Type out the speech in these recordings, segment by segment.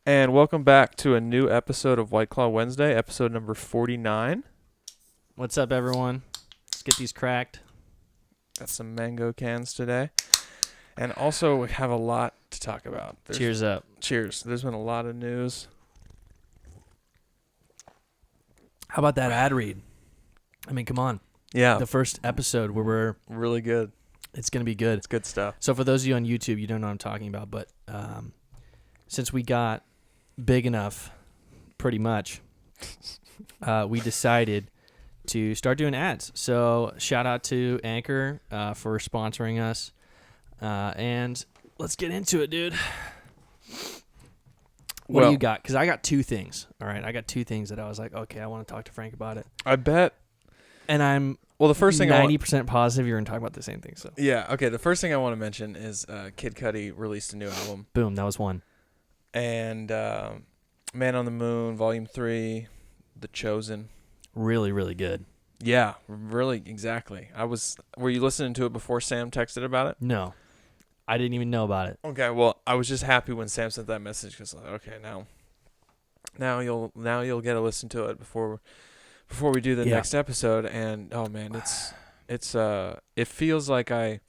And welcome back to a new episode of White Claw Wednesday, episode number 49. What's up, everyone? Let's get these cracked. Got some mango cans today. And also, we have a lot to talk about. Cheers up. Cheers. There's been a lot of news. How about that ad read? I mean, come on. Yeah. The first episode where we're... Really good. It's going to be good. It's good stuff. So for those of you on YouTube, you don't know what I'm talking about, but since we got big enough, pretty much, we decided to start doing ads. So shout out to Anchor for sponsoring us. And let's get into it, dude. What do you got? Because I got two things. All right, I got two things that I was like, okay, I want to talk to Frank about it. I bet. And I'm the first thing 90% positive you're going to talk about the same thing. So yeah, okay. The first thing I want to mention is Kid Cudi released a new album. Boom, that was one. And Man on the Moon, Volume 3, The Chosen. Really, really good. Yeah, really, exactly. Were you listening to it before Sam texted about it? No, I didn't even know about it. Okay, well, I was just happy when Sam sent that message because, okay, now you'll get to listen to it before we do the next episode. And oh man, it feels like I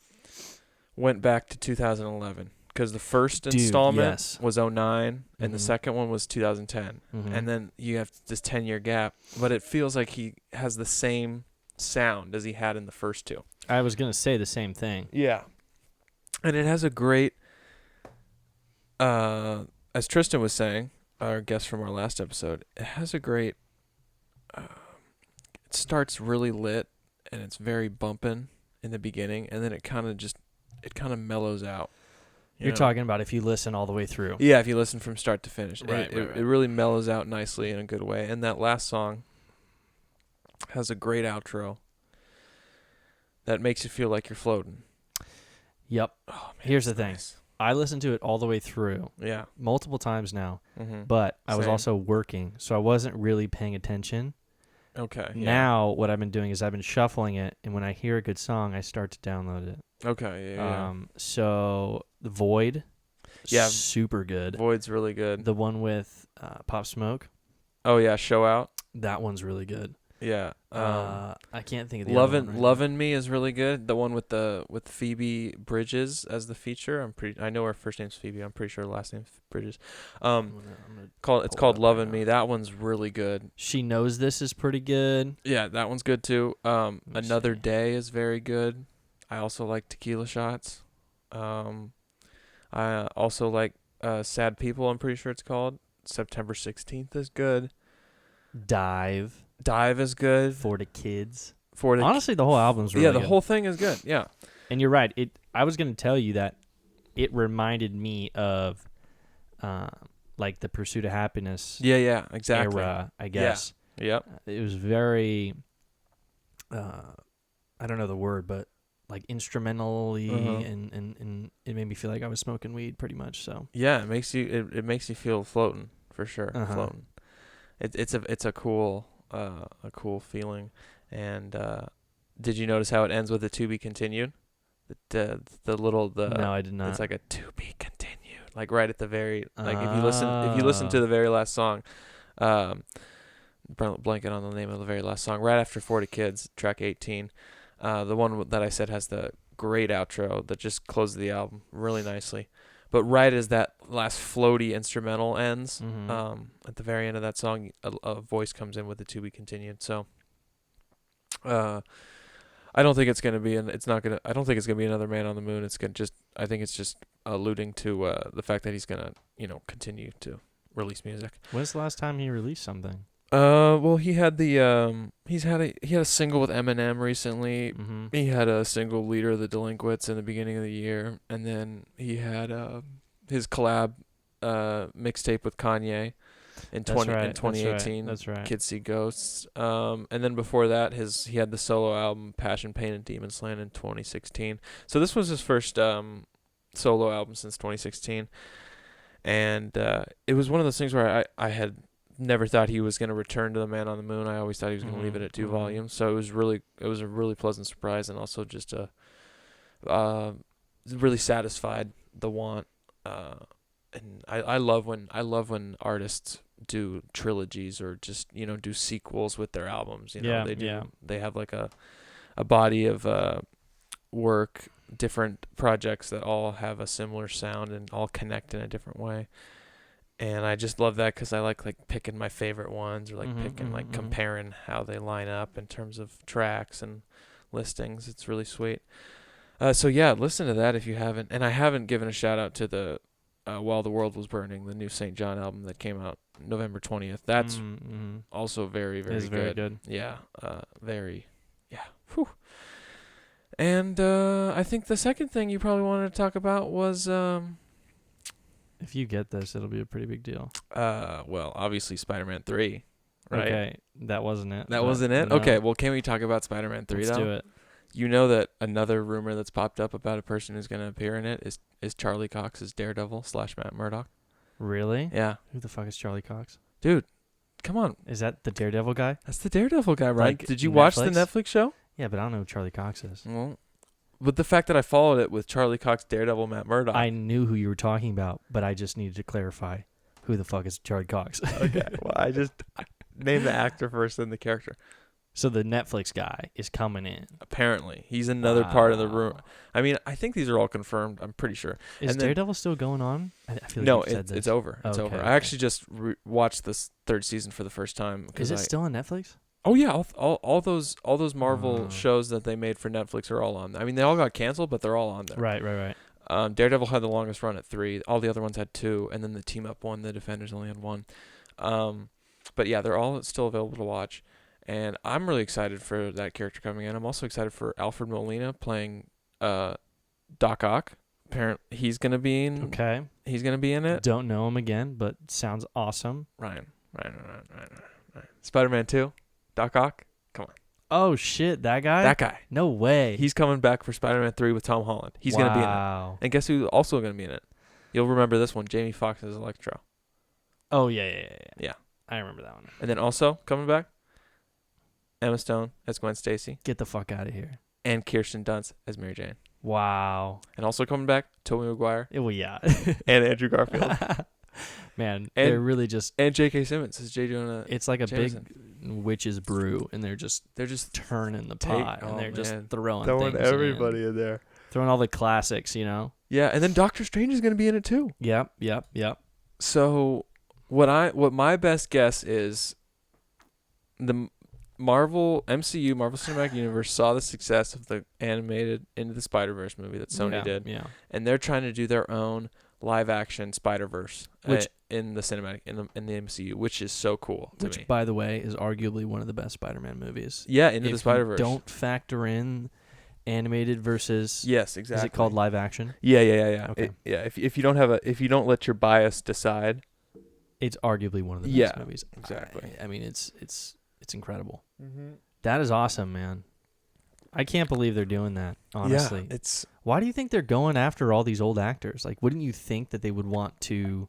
went back to 2011 because the first installment was 2009 and the second one was 2010, and then you have this 10-year gap. But it feels like he has the same sound as he had in the first two. I was gonna say the same thing. Yeah. And it has a great, as Tristan was saying, our guest from our last episode, it has a great, it starts really lit, and it's very bumping in the beginning, and then it kind of mellows out. You're talking about if you listen all the way through. Yeah, if you listen from start to finish. Right. It really mellows out nicely in a good way. And that last song has a great outro that makes you feel like you're floating. Yep. Oh, man, here's the thing. Nice. I listened to it all the way through. Yeah. Multiple times now. Mm-hmm. But I was Same. also working, so I wasn't really paying attention. Okay. Yeah. Now what I've been doing is I've been shuffling it, and when I hear a good song, I start to download it. Okay. Yeah. So the Void, super good. Void's really good. The one with Pop Smoke. Oh yeah, Show Out. That one's really good. Yeah. I can't think of the other one right Lovin' Me is really good. The one with Phoebe Bridges as the feature. I know her first name's Phoebe. I'm pretty sure her last name's Bridges. It's called Lovin' Me. That one's really good. She Knows This is pretty good. Yeah, that one's good too. Another Day is very good. I also like Tequila Shots. I also like Sad People. I'm pretty sure it's called. September 16th is good. Dive is good. For the Kids. Honestly, the whole album's really good. The whole thing is good. Yeah. And you're right. I was going to tell you that it reminded me of like the Pursuit of Happiness. Yeah, exactly. Era, I guess. Yeah. Yep. It was very I don't know the word, but like instrumentally and it made me feel like I was smoking weed pretty much. So yeah, it makes you feel floating for sure. Floating. It's a cool feeling. And did you notice how it ends with a to be continued? No, I did not. It's like a to be continued, like right at the very if you listen to the very last song, blanket on the name of the very last song, right after 40 Kids, track 18. The one that I said has the great outro that just closes the album really nicely. But right as that last floaty instrumental ends, at the very end of that song, a voice comes in with the to be continued. So, I don't think it's gonna be I don't think it's gonna be another Man on the Moon. I think it's just alluding to the fact that he's gonna continue to release music. When's the last time he released something? Well, he had he had a single with Eminem recently. He had a single, Leader of the Delinquents, in the beginning of the year, and then he had his collab mixtape with Kanye in 2018. That's right. Kids See Ghosts. And then before that, he had the solo album Passion, Pain, and Demons Land in 2016. So this was his first solo album since 2016, and it was one of those things where I had never thought he was going to return to the Man on the Moon. I always thought he was going to leave it at 2 volumes. So it was a really pleasant surprise, and also just really satisfied the want and I love when artists do trilogies or just do sequels with their albums. They have like a body of work, different projects that all have a similar sound and all connect in a different way. And I just love that because I like picking my favorite ones, or comparing how they line up in terms of tracks and listings. It's really sweet. So yeah, listen to that if you haven't. And I haven't given a shout out to the While the World Was Burning, the new St. John album that came out November 20th. That's also very, very good. Very good. Yeah, very. Yeah. Whew. And I think the second thing you probably wanted to talk about was if you get this, it'll be a pretty big deal. Well, obviously Spider-Man 3, right? Okay, that wasn't it. That wasn't it? No. Okay, well, can we talk about Spider-Man 3 Let's though? do it. You know that another rumor that's popped up about a person who's going to appear in it is Charlie Cox as Daredevil / Matt Murdock. Really? Yeah. Who the fuck is Charlie Cox? Dude, come on. Is that the Daredevil guy? That's the Daredevil guy, right? Like Did you watch the Netflix show? Yeah, but I don't know who Charlie Cox is. Well, but the fact that I followed it with Charlie Cox, Daredevil, Matt Murdock. I knew who you were talking about, but I just needed to clarify who the fuck is Charlie Cox. Okay, well, I just named the actor first, then the character. So the Netflix guy is coming in. Apparently. He's another part of the room. I mean, I think these are all confirmed. I'm pretty sure. Is Daredevil still going on? I feel like no, you've said this. it's over. It's over. I actually just watched this third season for the first time. Is it still on Netflix? Oh yeah, all those Marvel shows that they made for Netflix are all on there. I mean, they all got canceled, but they're all on there. Right. Daredevil had the longest run at 3. All the other ones had 2, and then the team up one, the Defenders, only had 1. But yeah, they're all still available to watch, and I'm really excited for that character coming in. I'm also excited for Alfred Molina playing Doc Ock. Apparently, he's gonna be in. Okay. He's gonna be in it. Don't know him again, but sounds awesome. Ryan. Spider-Man 2. Doc Ock. Come on. Oh shit, that guy? That guy. No way. He's coming back for Spider-Man 3 with Tom Holland. He's going to be in it. And guess who's also going to be in it? You'll remember this one, Jamie Foxx as Electro. Oh, yeah. Yeah. I remember that one. And then also coming back, Emma Stone as Gwen Stacy. Get the fuck out of here. And Kirsten Dunst as Mary Jane. Wow. And also coming back, Tobey Maguire. Well, yeah. And Andrew Garfield. Man, they're really just... And J.K. Simmons as J. Jonah It's like a Jameson. Big witch's brew, and they're just turning the pot, and they're just throwing things everybody in there. Throwing all the classics, Yeah, and then Doctor Strange is going to be in it too. Yep. So what my best guess is the Marvel Cinematic Universe saw the success of the animated Into the Spider-Verse movie that Sony did. Yeah. And they're trying to do their own live action Spider-Verse in the cinematic in the MCU, which is so cool to me. Which, by the way, is arguably one of the best Spider-Man movies. Yeah, Into the Spider-Verse. Don't factor in animated versus yes, exactly. Is it called live action? Yeah. Okay. If you don't let your bias decide, it's arguably one of the best movies. Exactly. I mean, it's incredible. Mm-hmm. That is awesome, man. I can't believe they're doing that, honestly. Yeah, why do you think they're going after all these old actors? Like, wouldn't you think that they would want to...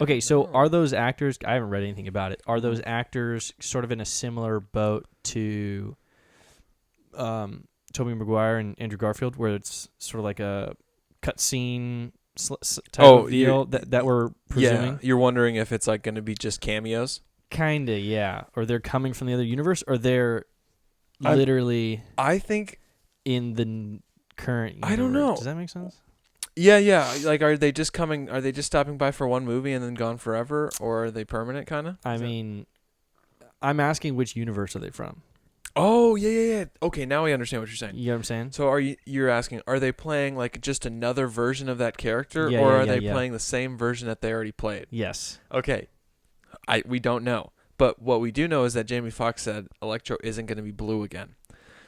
Okay, so are those actors... I haven't read anything about it. Are those actors sort of in a similar boat to Tobey Maguire and Andrew Garfield, where it's sort of like a cutscene type of deal that we're presuming? Yeah, you're wondering if it's like going to be just cameos? Kinda, yeah. Or they're coming from the other universe, or they're... literally, I think in the current universe. I don't know. Does that make sense? Yeah. Like, are they just stopping by for one movie and then gone forever, or are they permanent kind of? I mean, I'm asking which universe are they from? Oh, yeah. Okay, now I understand what you're saying. You know what I'm saying? So you're asking, are they playing like just another version of that character, or are they playing the same version that they already played? Yes. Okay. We don't know. But what we do know is that Jamie Foxx said Electro isn't going to be blue again.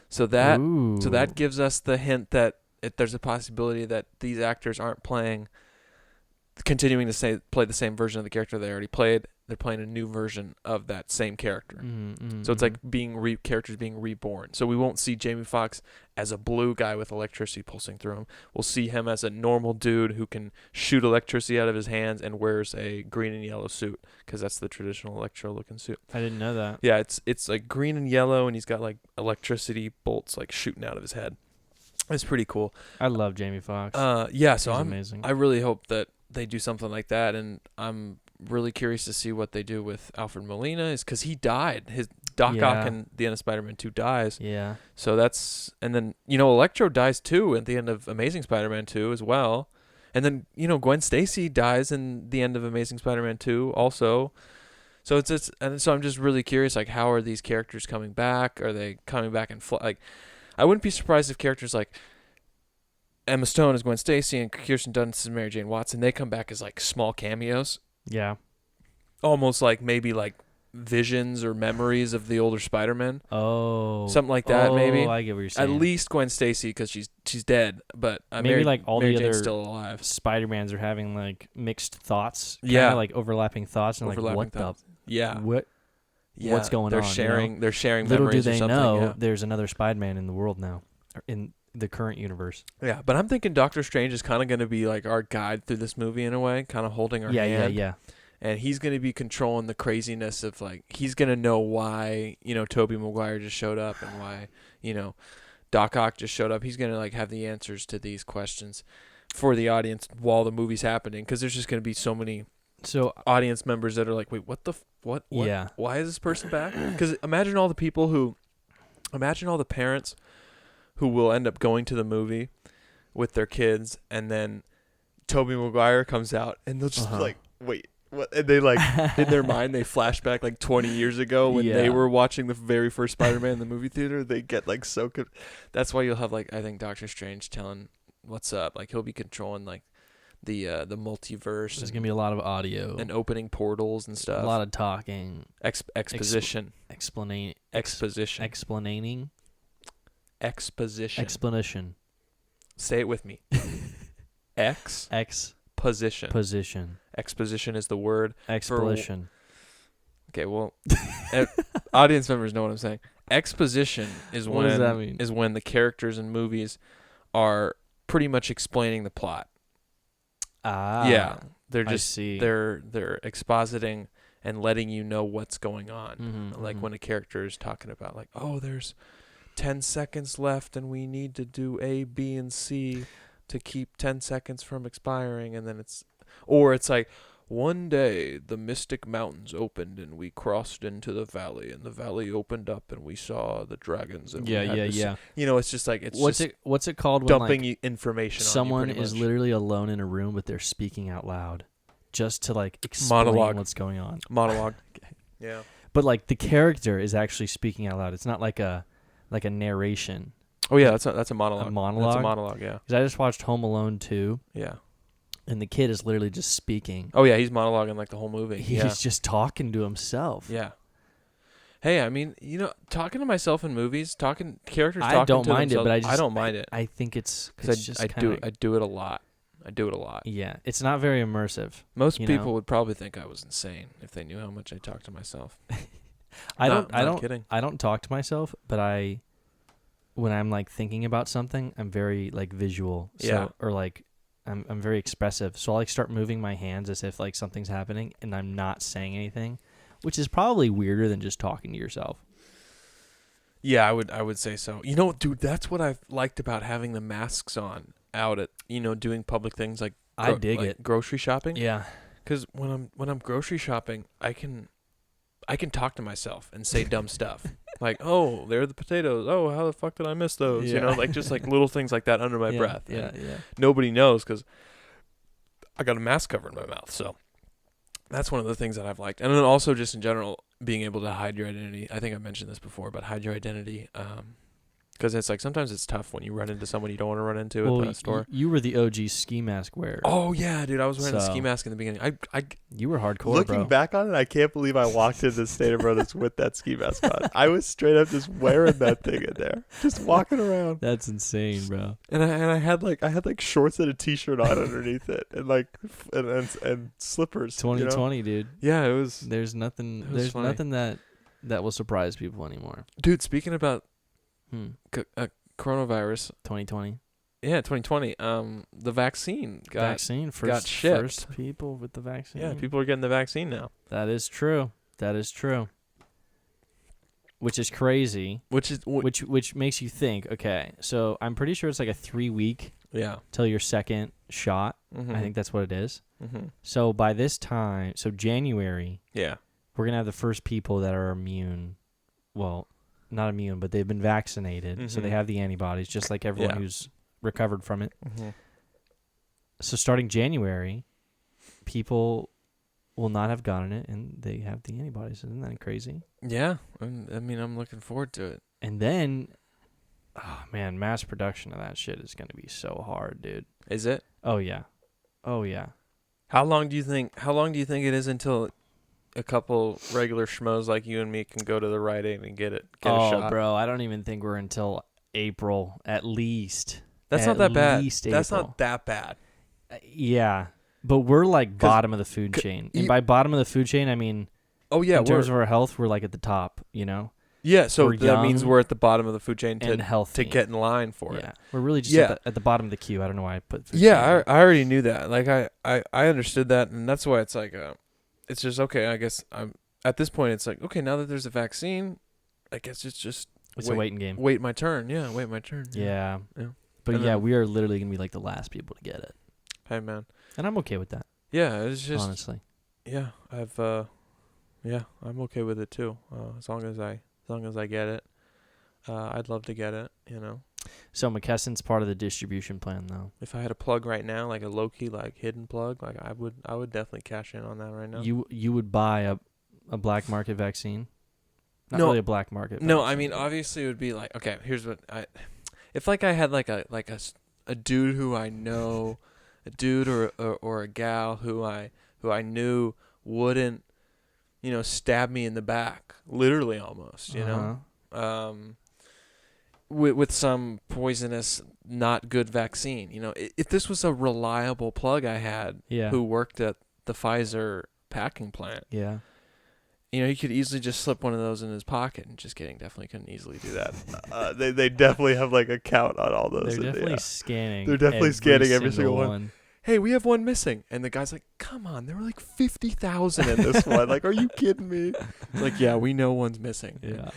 So that gives us the hint that there's a possibility that these actors aren't continuing to play the same version of the character they already played. They're playing a new version of that same character. So it's like characters being reborn. So we won't see Jamie Foxx as a blue guy with electricity pulsing through him. We'll see him as a normal dude who can shoot electricity out of his hands and wears a green and yellow suit, because that's the traditional Electro-looking suit. I didn't know that. Yeah, it's like green and yellow, and he's got like electricity bolts like shooting out of his head. It's pretty cool. I love Jamie Foxx. So amazing. I really hope that they do something like that, and I'm really curious to see what they do with Alfred Molina, is because he died. His Doc Ock in the end of Spider-Man 2 dies. Yeah. So that's, and then, Electro dies too at the end of Amazing Spider-Man 2 as well. And then, Gwen Stacy dies in the end of Amazing Spider-Man 2 also. So and so I'm just really curious, like, how are these characters coming back? Are they coming back and like, I wouldn't be surprised if characters like Emma Stone as Gwen Stacy and Kirsten Dunst as Mary Jane Watson, they come back as like small cameos. Yeah. Almost like maybe like visions or memories of the older Spider-Man. Oh. Something like that, maybe. I get what you're saying. At least Gwen Stacy, because she's dead, but maybe like all Mary the Jane's other still alive. Spider-Mans are having like mixed thoughts. Yeah. Like overlapping thoughts and Overlapping like thoughts. Yeah. What's going they're on? Sharing, They're sharing Little memories do they or something. know there's another Spider-Man in the world now, or in the current universe. Yeah, but I'm thinking Doctor Strange is kind of going to be like our guide through this movie in a way, kind of holding our hand. Yeah. And he's going to be controlling the craziness of, like, he's going to know why, Tobey Maguire just showed up and why, Doc Ock just showed up. He's going to, like, have the answers to these questions for the audience while the movie's happening, because there's just going to be so many audience members that are like, wait, what? Yeah. Why is this person back? Because imagine all the parents who will end up going to the movie with their kids, and then Tobey Maguire comes out, and they'll just be like, wait, what? And they, like, in their mind, they flash back like 20 years ago when they were watching the very first Spider-Man in the movie theater. They get, like, so good. That's why you'll have, like, I think Doctor Strange telling what's up. Like, he'll be controlling, like, the multiverse. There's gonna be a lot of audio and opening portals and stuff. A lot of talking. Exposition. Explaining. Explanation. Say it with me. Exposition. Exposition is the word. Exposition. Okay, well, audience members know what I'm saying. Exposition is what does that mean? Is when the characters in movies are pretty much explaining the plot. Yeah, they're just they're expositing and letting you know what's going on. Like when a character is talking about, like, oh, there's 10 seconds left and we need to do A, B, and C to keep 10 seconds from expiring, and then it's like, one day the Mystic Mountains opened and we crossed into the valley, and the valley opened up and we saw the dragons. And it's just like, what's it called? Dumping when, like, information. Someone on you is literally alone in a room, but they're speaking out loud, just to like explain what's going on. Monologue. Yeah. But like the character is actually speaking out loud. It's not like a narration. Oh yeah, that's a monologue. A monologue. That's a monologue. Yeah. Because I just watched Home Alone 2. Yeah. And the kid is literally just speaking. Oh yeah, he's monologuing like the whole movie. He's just talking to himself. Yeah. Hey, I mean, talking to myself in movies, characters I talking don't to mind themselves, it, but I don't mind it. I think it's just I do it a lot. Yeah, it's not very immersive. Most people would probably think I was insane if they knew how much I talk to myself. I don't talk to myself, but when I'm like thinking about something, I'm very like visual. Or like I'm very expressive. So I'll like start moving my hands as if like something's happening and I'm not saying anything, which is probably weirder than just talking to yourself. Yeah, I would say so. Dude, that's what I've liked about having the masks on out at, doing public things like I dig it. Grocery shopping. Yeah. Cuz when I'm grocery shopping, I can talk to myself and say dumb stuff. Like, oh, there are the potatoes. Oh, how the fuck did I miss those? Yeah. Like just like little things like that under my breath. Yeah. Nobody knows because I got a mask covering my mouth. So that's one of the things that I've liked. And then also just in general, being able to hide your identity. I think I mentioned this before, but hide your identity. Because it's like sometimes it's tough when you run into someone you don't want to run into at the store. You were the OG ski mask wearer. Oh yeah, dude, I was wearing a ski mask in the beginning. You were hardcore, Looking back on it, I can't believe I walked into Stater Brothers with that ski mask on. I was straight up just wearing that thing in there, just walking around. That's insane, bro. And I had like shorts and a t-shirt on underneath it, and like and slippers. 2020, dude. Yeah, it was. There's nothing. There's funny. Nothing that will surprise people anymore. Dude, speaking about coronavirus, 2020. Yeah, 2020. The vaccine got shipped. First people with the vaccine. Yeah, people are getting the vaccine now. That is true. Which is crazy. Which makes you think. Okay, so I'm pretty sure it's like a 3 week. Yeah. Till your second shot. Mm-hmm. I think that's what it is. Mm-hmm. So by this time, so January, Yeah. we're going to have the first people that are immune. Well, not immune, but they've been vaccinated. So they have the antibodies, just like everyone who's recovered from it. Mm-hmm. So starting January, people will not have gotten it, and they have the antibodies. Isn't that crazy? Yeah. I mean, I'm looking forward to it. And then, oh man, mass production of that shit is going to be so hard, dude. Is it? Oh yeah. Oh yeah. How long do you think it is until a couple regular schmoes like you and me can go to the Rite Aid and get a shot? Oh, bro, I don't even think we're until April at least. That's not that bad. That's not that bad. Yeah. But we're like bottom of the food chain. And by bottom of the food chain, I mean, in terms of our health, we're like at the top, you know? Yeah, so that means we're at the bottom of the food chain to get in line for it. Yeah, we're really just at the bottom of the queue. I don't know why I put food chain. I already knew that. Like, I understood that, and that's why it's like, it's just, okay, I guess I'm, at this point, it's like, okay, now that there's a vaccine, I guess it's just... It's a waiting game. Wait my turn. Yeah, wait my turn. Yeah. But we are literally going to be like the last people to get it. Hey, man. And I'm okay with that. Yeah, it's just... Honestly. Yeah, I'm okay with it too. As long as I get it. I'd love to get it, you know. So McKesson's part of the distribution plan, though. If I had a plug right now, like a low-key, like hidden plug, like I would definitely cash in on that right now. You would buy a black market vaccine? Not really a black market vaccine. No, I mean, obviously it would be like, okay, here's what if like I had like a dude who I know, a dude or a gal who I knew wouldn't, you know, stab me in the back, literally almost, you know, with some poisonous, not good vaccine. You know, if this was a reliable plug I had who worked at the Pfizer packing plant, you know, he could easily just slip one of those in his pocket. And just kidding, definitely couldn't easily do that. They definitely have like a count on all those. They're definitely scanning. They're definitely scanning every single one. Hey, we have one missing. And the guy's like, come on, there were like 50,000 in this one. Like, are you kidding me? It's like, yeah, we know one's missing. Yeah.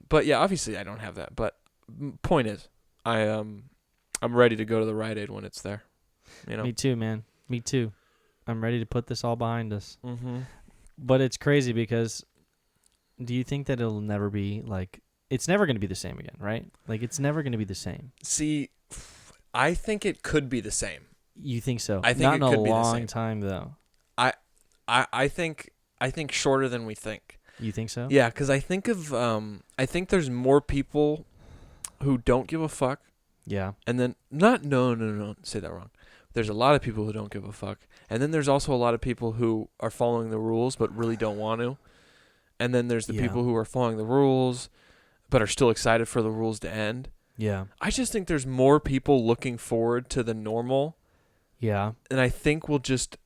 But yeah, obviously I don't have that. But point is, I'm ready to go to the Rite Aid when it's there. You know? Me too, man. Me too. I'm ready to put this all behind us. Mm-hmm. But it's crazy because do you think that it'll never be like, it's never going to be the same again, right? Like, it's never going to be the same. See, I think it could be the same. You think so? I think not it in could a be long the same. time though. I think shorter than we think. You think so? Yeah, because I think there's more people who don't give a fuck. Yeah. And then no, say that wrong. There's a lot of people who don't give a fuck, and then there's also a lot of people who are following the rules but really don't want to. And then there's the people who are following the rules but are still excited for the rules to end. Yeah. I just think there's more people looking forward to the normal. Yeah. And I think we'll just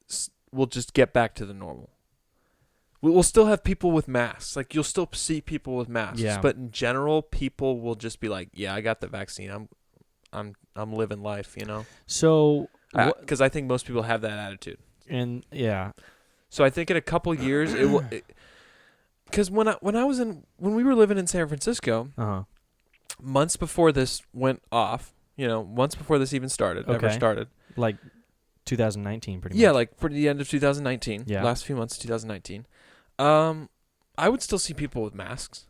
get back to the normal. We'll still have people with masks. Like, you'll still see people with masks. Yeah. But in general, people will just be like, yeah, I got the vaccine. I'm living life, you know? So, because I think most people have that attitude. And yeah. So I think in a couple years it will. Because when we were living in San Francisco, months before this went off, you know, months before this even ever started, like 2019, pretty much. Yeah, like for the end of 2019, yeah. Last few months of 2019, I would still see people with masks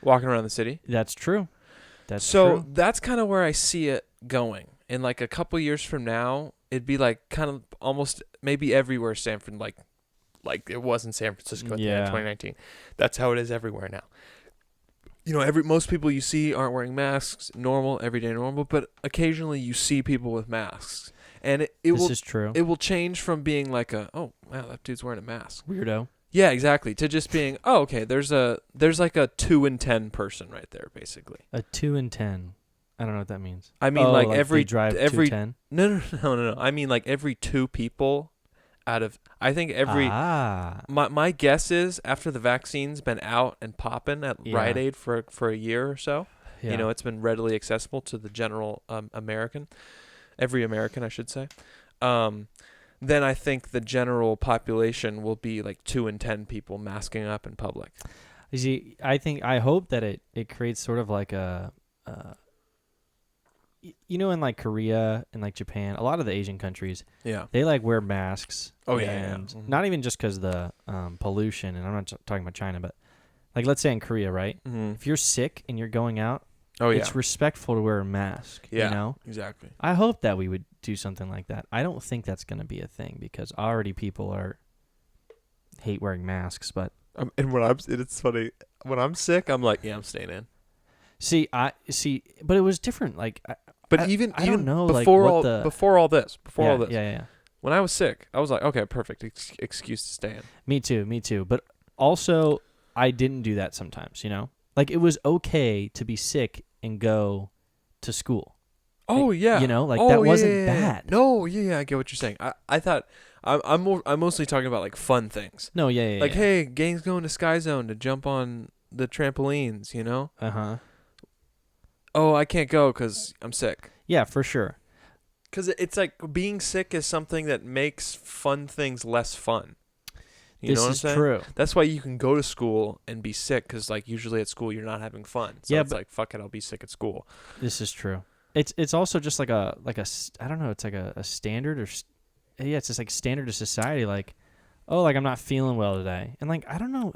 walking around the city. That's true. So that's kind of where I see it going. In like a couple years from now, it'd be like kind of almost maybe everywhere like it was in San Francisco at the end of 2019. That's how it is everywhere now. You know, most people you see aren't wearing masks, everyday normal, but occasionally you see people with masks. And this is true. It will change from being like oh wow, that dude's wearing a mask. Weirdo. Yeah, exactly. To just being, oh, okay, there's like a 2 in 10 person right there, basically. A 2 in 10. I don't know what that means. I mean, like every drive 210? No. I mean, like every 2 people out of, I think my guess is after the vaccine's been out and popping at Rite Aid for a year or so, you know, it's been readily accessible to the general every American, I should say. Then I think the general population will be like 2 in 10 people masking up in public. You see, I hope that it creates sort of like a you know, in like Korea and like Japan, a lot of the Asian countries, Yeah. they like wear masks. Oh, yeah, and yeah. not even just because of the pollution. And I'm not talking about China, but like let's say in Korea, right? Mm-hmm. If you're sick and you're going out, Oh, yeah. it's respectful to wear a mask. Yeah. You know, Exactly. I hope that we would do something like that. I don't think that's going to be a thing because already people hate wearing masks. But And it's funny when I'm sick, I'm like, yeah, I'm staying in. but it was different. Like, But I even don't know, before like, all what before all this, yeah. when I was sick, I was like, okay, perfect excuse to stay in. Me too. But also, I didn't do that sometimes. You know, like it was okay to be sick and go to school. Oh yeah, you know, like that wasn't bad. No, I get what you're saying. I thought I'm mostly talking about like fun things. No, yeah. Like, hey, gang's going to Sky Zone to jump on the trampolines. You know. Oh, I can't go because I'm sick. Yeah, for sure. Because it's like being sick is something that makes fun things less fun. You know what I'm saying? This is true. That's why you can go to school and be sick because, like, usually at school you're not having fun. So Yeah, it's but like, fuck it, I'll be sick at school. This is true. It's also just like a I don't know. It's like a standard it's just like standard of society. Like, oh, like I'm not feeling well today, and like I don't know.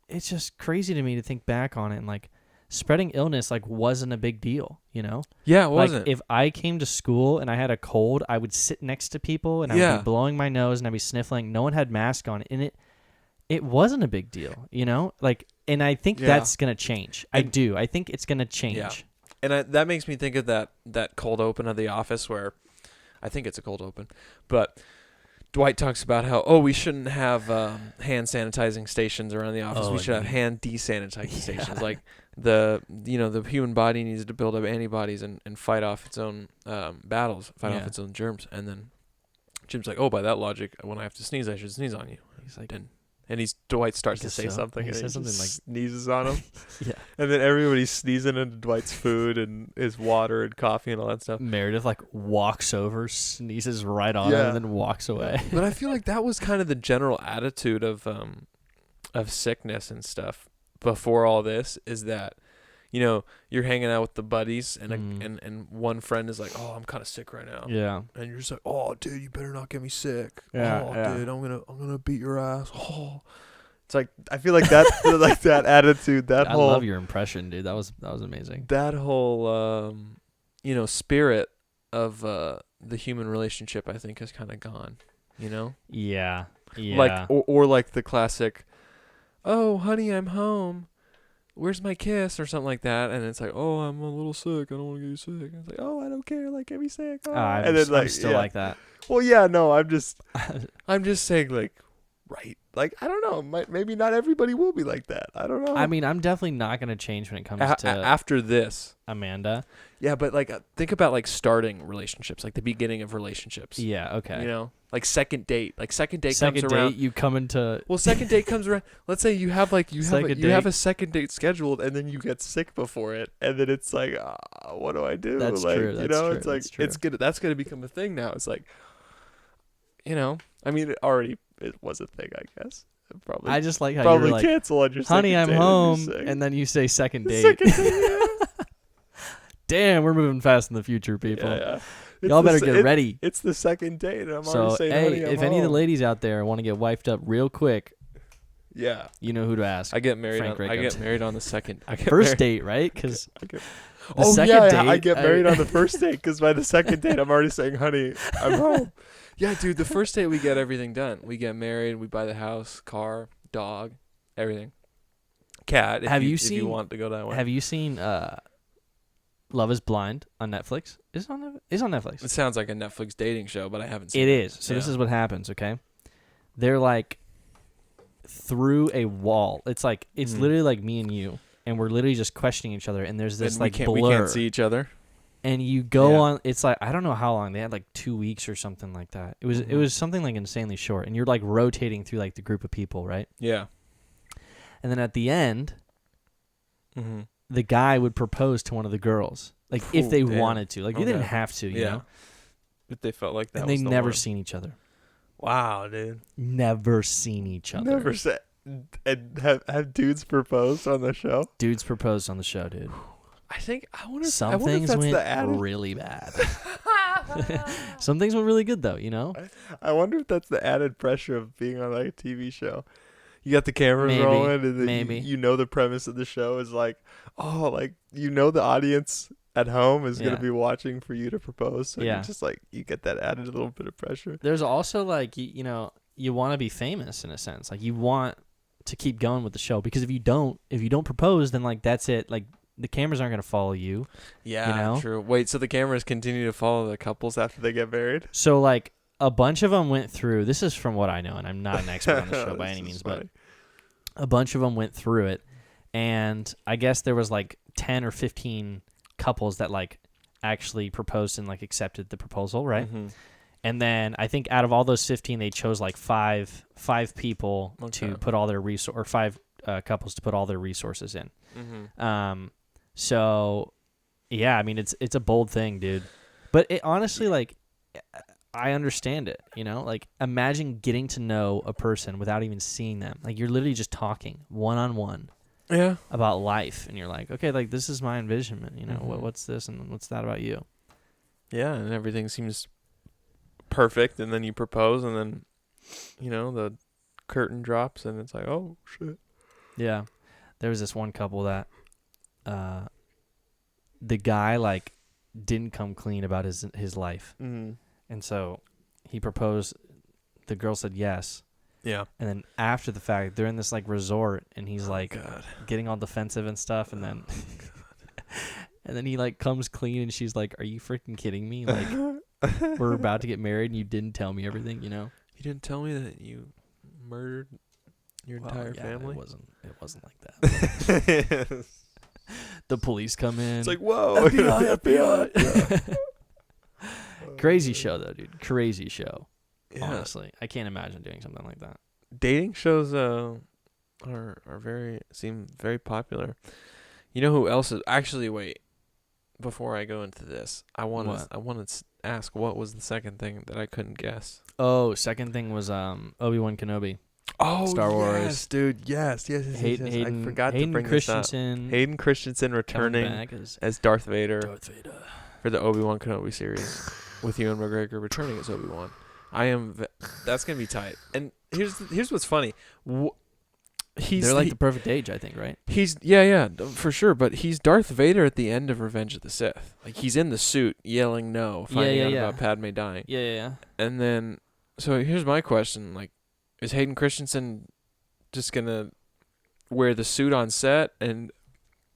It's just crazy to me to think back on it and like spreading illness like wasn't a big deal. You know? Yeah, it wasn't. Like if I came to school and I had a cold, I would sit next to people and I would be blowing my nose and I'd be sniffling. No one had mask on, and it wasn't a big deal. You know? Like, and I think that's gonna change. I think it's gonna change. Yeah. And that makes me think of that cold open of The Office where I think it's a cold open, but Dwight talks about how we shouldn't have hand sanitizing stations around the office. We should have hand desanitizing stations. Like the human body needs to build up antibodies and fight off its own battles, off its own germs. And then Jim's like, oh, by that logic, when I have to sneeze, I should sneeze on you. He's like, Dwight starts to say something, and he says something like sneezes on him. Yeah. And then everybody's sneezing into Dwight's food and his water and coffee and all that stuff. Meredith like walks over, sneezes right on him, and then walks away. But I feel like that was kind of the general attitude of sickness and stuff before all this, is that, you know, you're hanging out with the buddies and and one friend is like, oh, I'm kind of sick right now. Yeah. And you're just like, oh, dude, you better not get me sick. Yeah. Oh, dude, I'm gonna beat your ass. Oh. It's like, I feel like that like that attitude, I love your impression, dude. That was amazing. That whole spirit of the human relationship, I think, has kind of gone, you know? Yeah. Like or like the classic, oh, honey, I'm home. Where's my kiss, or something like that, and it's like, oh, I'm a little sick, I don't want to get you sick. And it's like, oh, I don't care, like, get me sick. Oh. And then I'm still like that. Well, yeah, no, I'm just saying, like, right, like, I don't know, maybe not everybody will be like that. I don't know. I mean, I'm definitely not gonna change when it comes to after this, Amanda. Yeah, but like, think about like starting relationships, like the beginning of relationships. Yeah, okay. You know, like second date. Like second date comes around. Second date, you come into. Well, second date comes around. Let's say you have a second date scheduled, and then you get sick before it, and then it's like, what do I do? That's like, true. That's you know, true. it's like that's gonna become a thing now. It's like, you know, I mean, it was a thing, I guess. Probably. I just like how probably you're like, cancel on your honey, second I'm date home, and then you say second date. Second date. Damn, we're moving fast in the future, people. Yeah. Y'all better get ready. It's the second date, and I'm So, already saying, hey, honey, I'm if any of the home. ladies out there want to get wifed up real quick, yeah, you know who to ask. I get married. Frank I get married on the second. First date, right? Because date, I get married on the first date. Because by the second date, I'm already saying, honey, I'm home. Yeah, dude. The first date, we get everything done. We get married. We buy the house, car, dog, everything. Cat. If you want to go that way. Have you seen Love Is Blind on Netflix? It's on Netflix. It sounds like a Netflix dating show, but I haven't seen it. It is. So this is what happens, okay? They're like through a wall. It's like literally like me and you, and we're literally just questioning each other, and there's this blur. We can't see each other. And you go on. It's like, I don't know how long they had, like 2 weeks or something like that. It was something like insanely short, and you're like rotating through like the group of people, right? Yeah. And then at the end, the guy would propose to one of the girls, like if they wanted to. Like, you didn't have to, you know? If they felt like that. And they never seen each other. Wow, dude. Never seen each other. Never said. And have dudes proposed on the show? Dudes proposed on the show, dude. I wonder Some if things that's went the added. really bad. Some things went really good though, you know. I wonder if that's the added pressure of being on like a TV show. You got the cameras Maybe, rolling, and then maybe. you know the premise of the show is like, oh, like you know the audience at home is gonna be watching for you to propose. So you're just like you get that added little bit of pressure. There's also like you know you want to be famous in a sense. Like you want to keep going with the show because if you don't propose, then like that's it. Like the cameras aren't gonna follow you. Yeah, you know? true. Wait, so the cameras continue to follow the couples after they get married? So like a bunch of them went through. This is from what I know, and I'm not an expert on the show by any means, but a bunch of them went through it, and I guess there was like 10 or 15 couples that like actually proposed and like accepted the proposal, right? Mm-hmm. And then I think out of all those 15, they chose like five people to put all their or five couples to put all their resources in. Mm-hmm. So yeah, I mean it's a bold thing, dude. But it honestly like I understand it, you know? Like imagine getting to know a person without even seeing them. Like you're literally just talking one-on-one. Yeah. About life, and you're like, okay, like this is my envisionment, you know, Mm-hmm. what's this and what's that about you? Yeah, and everything seems perfect, and then you propose, and then, you know, the curtain drops, and it's like, oh shit. Yeah, there was this one couple that, the guy like didn't come clean about his life, and so he proposed. The girl said yes. Yeah. And then after the fact, they're in this like resort, and he's like getting all defensive and stuff, and then and then he like comes clean, and she's like, "Are you freaking kidding me? Like, we're about to get married, and you didn't tell me everything, you know? You didn't tell me that you murdered your entire family." It wasn't like that. The police come in. It's like, whoa, FBI. Crazy show though, dude. Crazy show. Yeah. Honestly, I can't imagine doing something like that. Dating shows seem very popular. You know who else is actually? Wait, before I go into this, I want to ask what was the second thing that I couldn't guess. Oh, second thing was Obi-Wan Kenobi. Oh, Star Wars. Yes, dude. Yes. Hayden, I forgot to bring Christensen. this up. Hayden Christensen returning as Darth Vader for the Obi-Wan Kenobi series, with Ewan McGregor returning as Obi-Wan. That's gonna be tight. And here's what's funny. They're like the perfect age, I think, right? He's for sure. But he's Darth Vader at the end of Revenge of the Sith. Like he's in the suit yelling no, finding out about Padme dying. Yeah. And then, so here's my question: like, is Hayden Christensen just gonna wear the suit on set and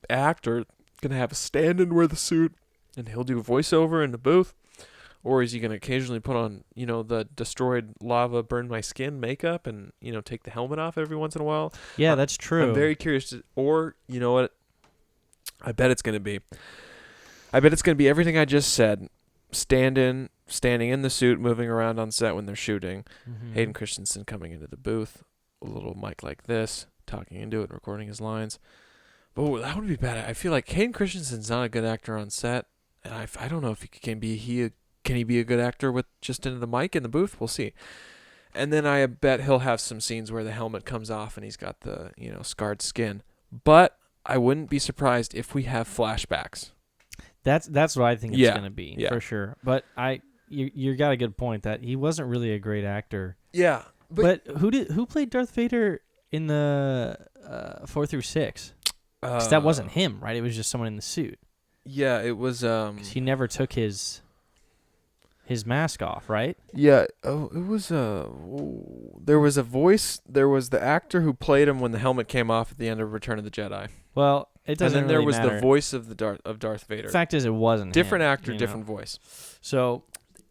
act, or gonna have a stand-in wear the suit and he'll do voiceover in the booth? Or is he going to occasionally put on, you know, the destroyed lava, burn my skin makeup and, you know, take the helmet off every once in a while? Yeah, that's true. I'm very curious. Or, you know what? I bet it's going to be everything I just said. Standing in the suit, moving around on set when they're shooting. Mm-hmm. Hayden Christensen coming into the booth, a little mic like this, talking into it, recording his lines. But that would be bad. I feel like Hayden Christensen's not a good actor on set. And I don't know if he can he be a good actor with just into the mic in the booth? We'll see. And then I bet he'll have some scenes where the helmet comes off and he's got the, you know, scarred skin. But I wouldn't be surprised if we have flashbacks. That's what I think it's going to be, for sure. But you got a good point that he wasn't really a great actor. Yeah. But who played Darth Vader in the 4 through 6? Because that wasn't him, right? It was just someone in the suit. Yeah, it was 'cause he never took his mask off, right? Yeah. Oh, it was there was a voice. There was the actor who played him when the helmet came off at the end of Return of the Jedi. Well, it doesn't. And then really there was matter. the voice of Darth Vader. The fact is, it wasn't different him, actor, different voice. So,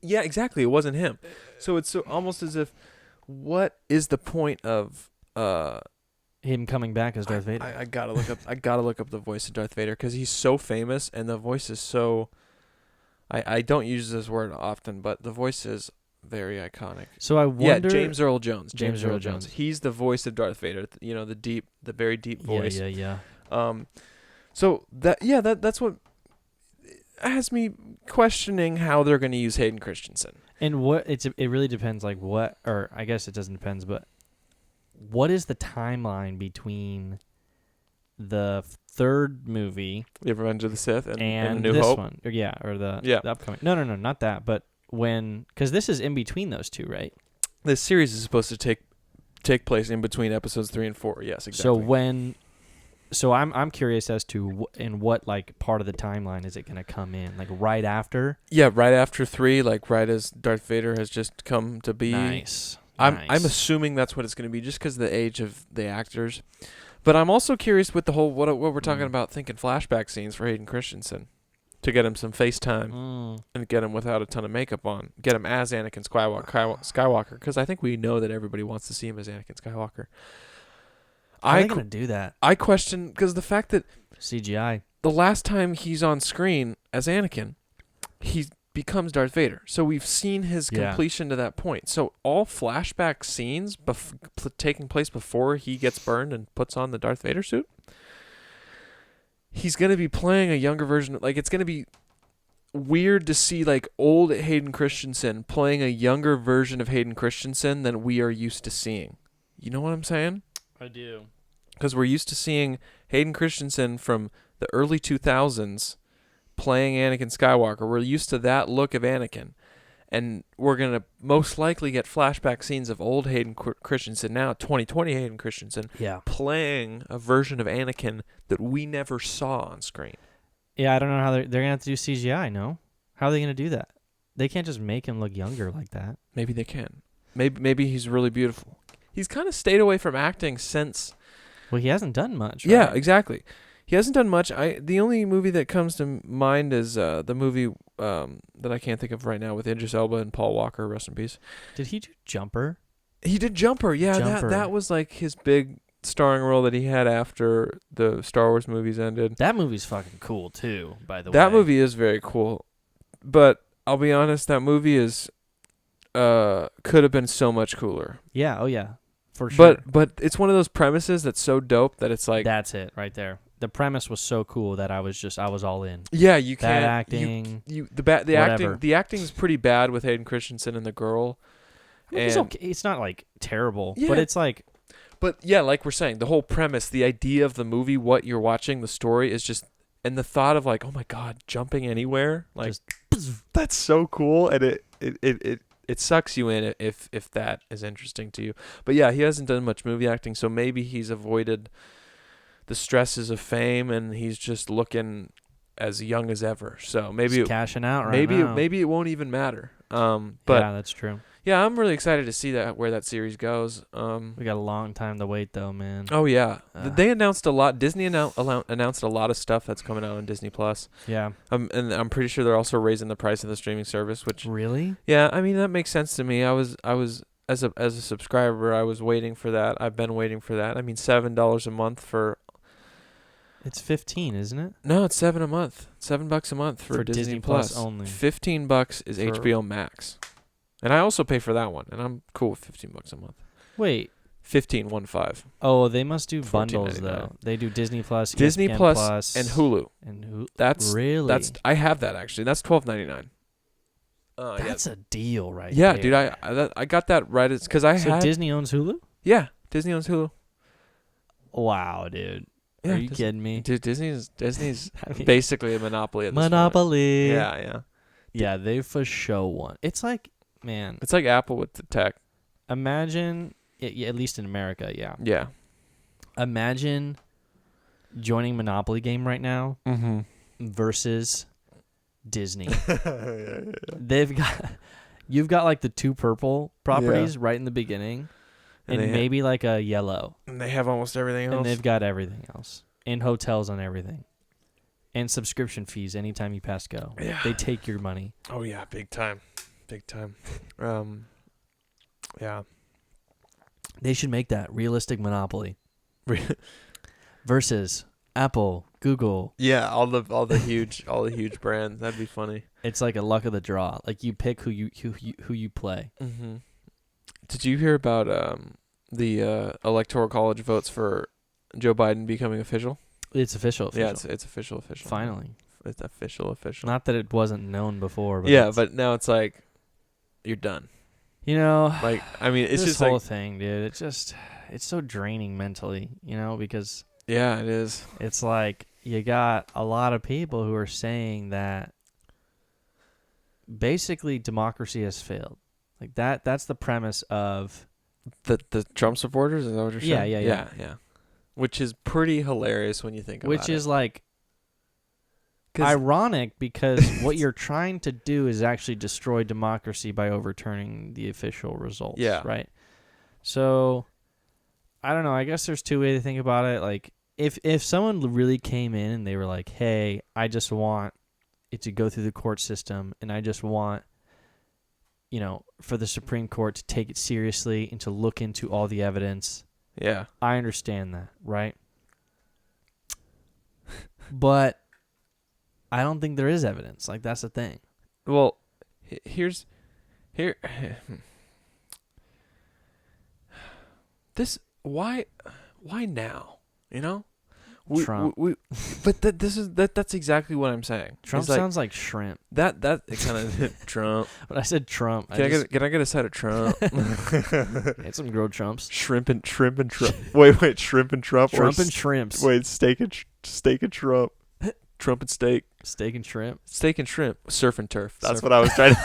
yeah, exactly. It wasn't him. So it's almost as if, what is the point of him coming back as Darth Vader? I gotta look up. I gotta look up the voice of Darth Vader because he's so famous and the voice is so. I don't use this word often, but the voice is very iconic. So I wonder. Yeah, James Earl Jones. James Earl Jones. He's the voice of Darth Vader. You know, the very deep voice. Yeah. So that's what has me questioning how they're going to use Hayden Christensen. And it really depends, like what, or I guess it doesn't depend, but what is the timeline between the third movie The Revenge of the Sith and and New this Hope. one. Or the Yeah. the upcoming. No, not that. But because this is in between those two, right? This series is supposed to take place in between episodes 3 and 4. Yes, exactly. So I'm curious as to in what like part of the timeline is it going to come in? Like right after? Yeah, right after 3, like right as Darth Vader has just come to be. Nice. I'm assuming that's what it's going to be, just because of the age of the actors. But I'm also curious with the whole what we're talking about, thinking flashback scenes for Hayden Christensen to get him some FaceTime and get him without a ton of makeup on, get him as Anakin Skywalker, because I think we know that everybody wants to see him as Anakin Skywalker. How are they going to do that? I question, because the fact that CGI. the last time he's on screen as Anakin, he becomes Darth Vader. So we've seen his completion to that point. So all flashback scenes taking place before he gets burned and puts on the Darth Vader suit, he's going to be playing a younger version. Like, it's going to be weird to see like old Hayden Christensen playing a younger version of Hayden Christensen than we are used to seeing. You know what I'm saying? I do. Because we're used to seeing Hayden Christensen from the early 2000s playing Anakin Skywalker. We're used to that look of Anakin. And we're going to most likely get flashback scenes of old Hayden Christensen now, 2020 Hayden Christensen, playing a version of Anakin that we never saw on screen. Yeah, I don't know how they're going to have to do CGI, no? How are they going to do that? They can't just make him look younger like that. Maybe they can. Maybe he's really beautiful. He's kind of stayed away from acting since. Well, he hasn't done much. Right? Yeah, exactly. He hasn't done much. The only movie that comes to mind is the movie that I can't think of right now with Idris Elba and Paul Walker. Rest in peace. Did he do Jumper? He did Jumper. Yeah, Jumper. That was like his big starring role that he had after the Star Wars movies ended. That movie's fucking cool too, by the way. That movie is very cool, but I'll be honest, that movie is could have been so much cooler. Yeah. Oh yeah. For sure. But it's one of those premises that's so dope that it's like that's it right there. The premise was so cool that I was all in. Yeah, you can't. Bad acting. The acting's pretty bad with Hayden Christensen and the girl. I mean, it's okay. It's not like terrible, yeah, but it's like. But yeah, like we're saying, the whole premise, the idea of the movie, what you're watching, the story is just, and the thought of like, oh my god, jumping anywhere, like that's so cool, and it sucks you in if that is interesting to you. But yeah, he hasn't done much movie acting, so maybe he's avoided the stresses of fame, and he's just looking as young as ever. So maybe he's cashing out right now. Maybe it won't even matter. But yeah, that's true. Yeah, I'm really excited to see where that series goes. We got a long time to wait, though, man. Oh yeah, they announced a lot. Disney announced a lot of stuff that's coming out on Disney Plus. Yeah, and I'm pretty sure they're also raising the price of the streaming service. Which really? Yeah, I mean that makes sense to me. I was as a subscriber, I was waiting for that. I've been waiting for that. I mean, $7 a month for. It's 15, isn't it? No, it's $7 a month. $7 a month for Disney Plus only. $15 is HBO Max. And I also pay for that one, and I'm cool with $15 a month. Wait. 15. Oh, they must do bundles though. They do Disney Plus, Disney ESPN Plus, and Hulu. That's really. I have that actually. That's $12.99. That's a deal, right? Yeah, there. dude. I got that right. It's because So Disney owns Hulu. Yeah, Disney owns Hulu. Wow, dude. Yeah, are you kidding me? Dude, Disney's I mean, basically a monopoly at this monopoly. point. Yeah. Yeah, they for sure won. It's like. Man, it's like Apple with the tech. Imagine, at least in America, yeah. Yeah. Imagine joining Monopoly game right now versus Disney. You've got like the two purple properties right in the beginning, and maybe like a yellow. And they have almost everything else. And they've got everything else, and hotels on everything, and subscription fees anytime you pass go. Yeah. They take your money. Oh yeah, big time. Yeah. They should make that realistic monopoly versus Apple, Google. Yeah, all the huge brands. That'd be funny. It's like a luck of the draw. Like you pick who you play. Mm-hmm. Did you hear about the electoral college votes for Joe Biden becoming official? It's official. Yeah, it's official. Finally. It's official. Not that it wasn't known before, but yeah, but now it's like you're done. You know, like I mean, it's this just whole like, thing, dude. It's so draining mentally, because Yeah, it is. It's like you got a lot of people who are saying that basically democracy has failed. Like that's the premise of the Trump supporters. Is that what you're saying? Yeah. Which is pretty hilarious when you think about it. Which is like ironic because what you're trying to do is actually destroy democracy by overturning the official results. Yeah. Right. So I don't know. I guess there's two ways to think about it. Like if someone really came in and they were like, "Hey, I just want it to go through the court system, and I just want, for the Supreme Court to take it seriously and to look into all the evidence." Yeah. I understand that, right? But I don't think there is evidence. Like, that's the thing. Well, this why now? Trump. But that's exactly what I'm saying. Trump sounds like shrimp. That it kind of Trump. But I said Trump. Can I get a side of Trump? Had some grilled Trumps. Shrimp and Trump. Wait, shrimp and Trump. Trump and shrimps. Wait, steak and Trump. Trump and steak. Steak and shrimp. Steak and shrimp. Surf and turf. That's what I was trying to.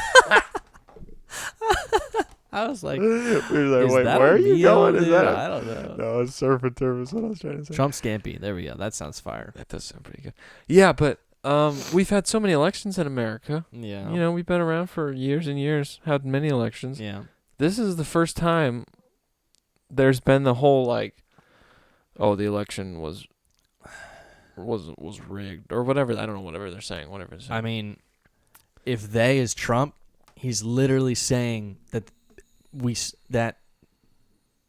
I was like, we were like, wait, where are you going? Is that? I don't know. No, it's surf and turf is what I was trying to say. Trump scampi. There we go. That sounds fire. That does sound pretty good. Yeah, but we've had so many elections in America. Yeah. We've been around for years and years, had many elections. Yeah. This is the first time there's been the whole the election was rigged or whatever. I don't know, whatever they're saying. I mean, if they is Trump, he's literally saying that that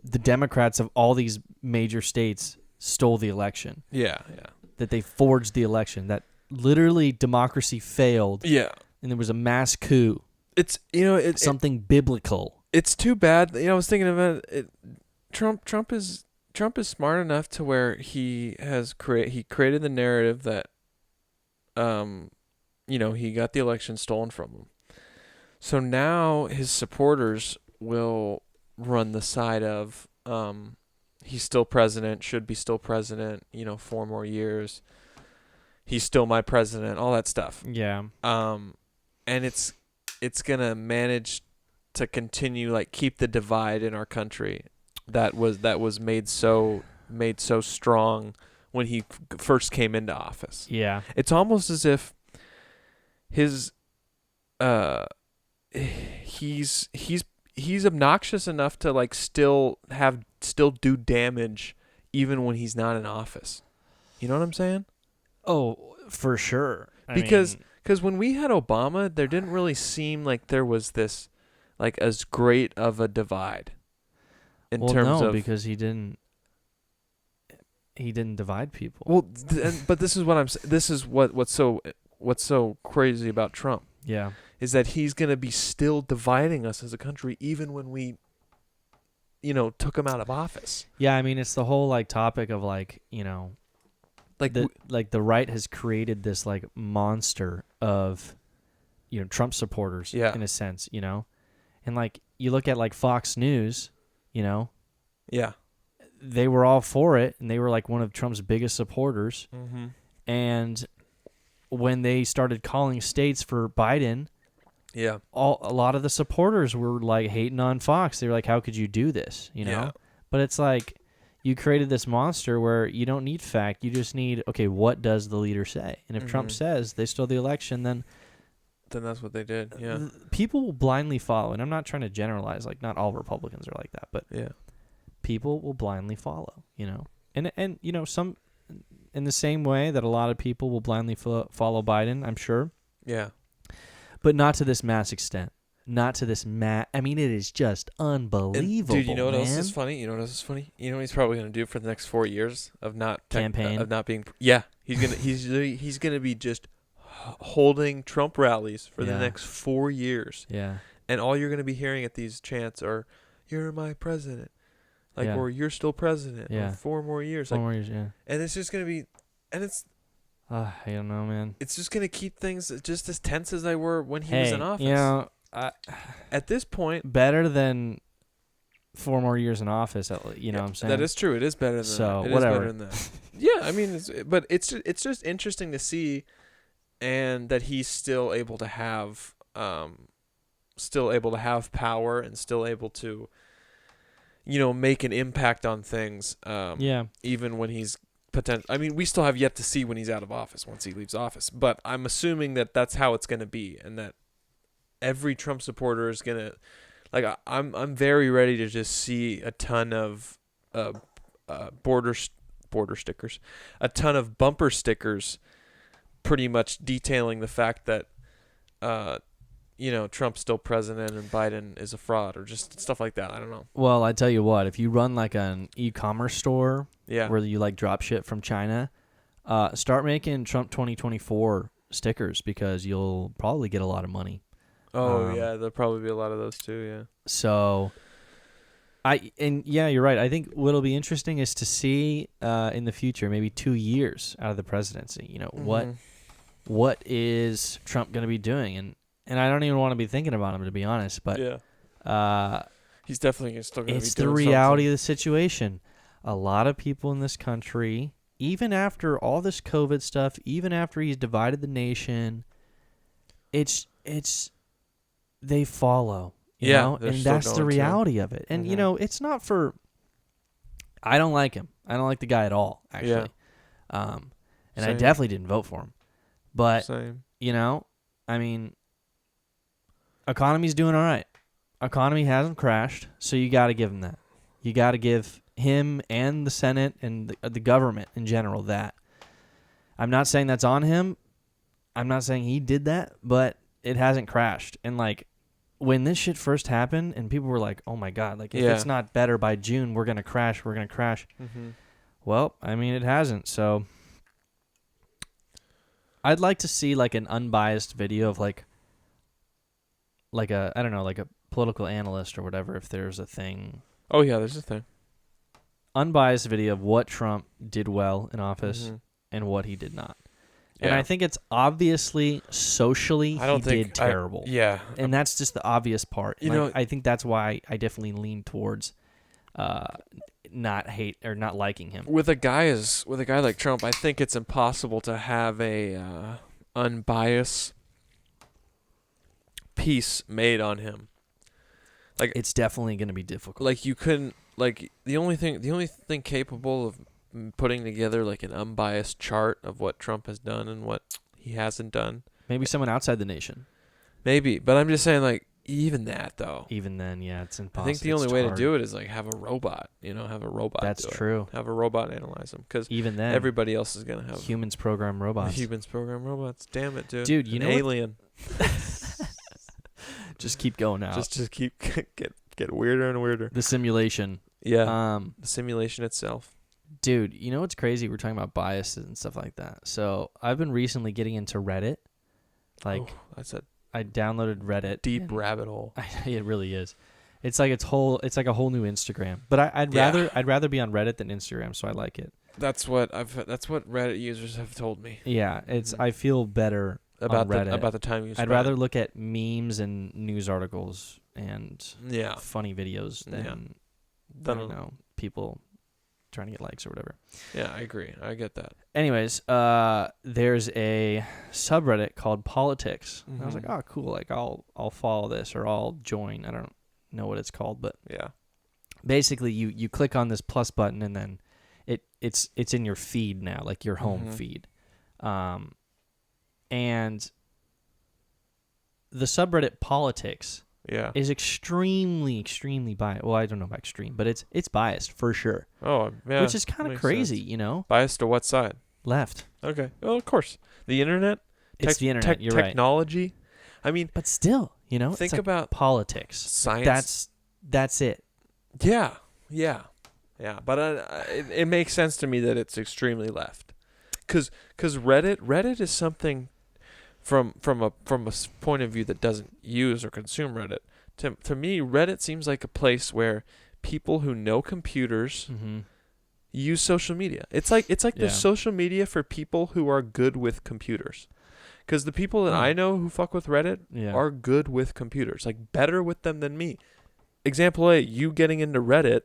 the Democrats of all these major states stole the election. Yeah. That they forged the election. That literally democracy failed. Yeah. And there was a mass coup. It's something biblical. It's too bad. I was thinking about it. Trump is smart enough to where he created the narrative that he got the election stolen from him. So now his supporters will run the side of he's still president, should be still president, 4 more years. He's still my president, all that stuff. Yeah. And it's going to manage to continue keep the divide in our country that was made so strong when he first came into office. Yeah. It's almost as if his he's obnoxious enough to still do damage even when he's not in office. You know what I'm saying? Oh, for sure. Because when we had Obama, there didn't really seem like there was this as great of a divide in terms of because he didn't divide people. Well, but this is what I'm saying. This is what's so crazy about Trump. Yeah. Is that he's going to be still dividing us as a country even when we, took him out of office. Yeah, it's the whole topic of the right has created this monster of, Trump supporters. Yeah. In a sense, and you look at Fox News, Yeah. They were all for it, and they were one of Trump's biggest supporters. Mm-hmm. And when they started calling states for Biden. Yeah. A lot of the supporters were hating on Fox. They were like, how could you do this? Yeah. But it's you created this monster where you don't need fact. You just need, okay, what does the leader say? And if Trump says they stole the election, then that's what they did. Yeah. People will blindly follow. And I'm not trying to generalize. Not all Republicans are like that. But yeah, people will blindly follow, And some in the same way that a lot of people will blindly follow Biden, I'm sure. Yeah. But not to this mass extent. Not to this it is just unbelievable. And dude, you know what man? else is funny? You know what he's probably gonna do for the next 4 years of not campaign of not being. Yeah, he's gonna be just holding Trump rallies for the next 4 years. Yeah. And all you're gonna be hearing at these chants are, "You're my president," or "You're still president." Yeah. Or 4 more years. 4 more years. Yeah. And it's just gonna be, and it's. I don't know, man. It's just gonna keep things just as tense as they were when he was in office. At this point, better than 4 more years in office. What I'm saying? That is true. It is better than so that. It whatever. is better than that. Yeah, I mean, it's just interesting to see, and that he's still able to have power and still able to, make an impact on things. Even when he's I mean, we still have yet to see when he's out of office, once he leaves office. But I'm assuming that that's how it's going to be, and that every Trump supporter is going to, like, I'm very ready to just see a ton of border stickers, a ton of bumper stickers, pretty much detailing the fact that, Trump's still president and Biden is a fraud, or just stuff like that. I don't know. Well, I tell you what, if you run like an e-commerce store, where you like drop shit from China, start making Trump 2024 stickers, because you'll probably get a lot of money. Oh, there'll probably be a lot of those too, yeah. So, you're right. I think what'll be interesting is to see in the future, maybe 2 years out of the presidency, what is Trump going to be doing? And I don't even want to be thinking about him, to be honest, but he's definitely still going to be doing something. It's the reality of the situation. A lot of people in this country, even after all this COVID stuff, even after he's divided the nation, they follow, you know, and that's the reality of it. And, it's not for, I don't like him. I don't like the guy at all, actually. And I definitely didn't vote for him. But, I mean, economy's doing all right. Economy hasn't crashed, so you got to give him that. You got to give him and the Senate and the government in general that. I'm not saying that's on him. I'm not saying he did that, but it hasn't crashed. And, like, when this shit first happened and people were like, oh, my God, like, if it's not better by June, we're going to crash. Mm-hmm. Well, I mean, it hasn't. So I'd like to see, like, an unbiased video of, like a, I don't know, like a political analyst or whatever, if there's a thing. Oh, yeah, there's a thing. Unbiased video of what Trump did well in office and what he did not. And I think it's obviously socially he did terrible. And that's just the obvious part. I think that's why I definitely lean towards not liking him. With a guy like Trump, I think it's impossible to have a unbiased piece made on him. Like, it's definitely going to be difficult. Like, you couldn't, like, the only thing capable of putting together like an unbiased chart of what Trump has done and what he hasn't done. Maybe someone outside the nation. Maybe, but I'm just saying, like, even that though. Even then, yeah, it's impossible. I think the only way to do it is like have a robot. Have a robot. That's true. Have a robot analyze them, because even then, everybody else is gonna have humans program robots. Damn it, dude. Dude, you know, alien. Just keep going out. Just keep get weirder and weirder. The simulation. Yeah. The simulation itself. Dude, you know what's crazy? We're talking about biases and stuff like that. So I've been recently getting into Reddit. Like, I downloaded Reddit. Deep rabbit hole. It really is. It's like a whole new Instagram. But I'd rather be on Reddit than Instagram, so I like it. That's what Reddit users have told me. Yeah, I feel better about on Reddit. about the time you spend. I'd rather look at memes and news articles and funny videos than I don't know, people trying to get likes or whatever. Yeah, I agree. I get that. Anyways, there's a subreddit called Politics. And I was like, oh, cool. Like, I'll follow this, or I'll join. I don't know what it's called, but basically you click on this plus button, and then it's in your feed now, like your home feed. And the subreddit Politics is extremely, extremely biased. Well, I don't know about extreme, but it's biased for sure. Oh, yeah. Which is kind of crazy, sense. Biased to what side? Left. Okay. Well, of course. The internet? It's the internet, you're right. Technology? I mean... But still, think it's like about... politics. Science. That's it. Yeah. But it makes sense to me that it's extremely left. Because Reddit is something... From a point of view that doesn't use or consume Reddit, to me, Reddit seems like a place where people who know computers use social media. It's like the social media for people who are good with computers. Because the people that I know who fuck with Reddit are good with computers, like better with them than me. Example A, you getting into Reddit,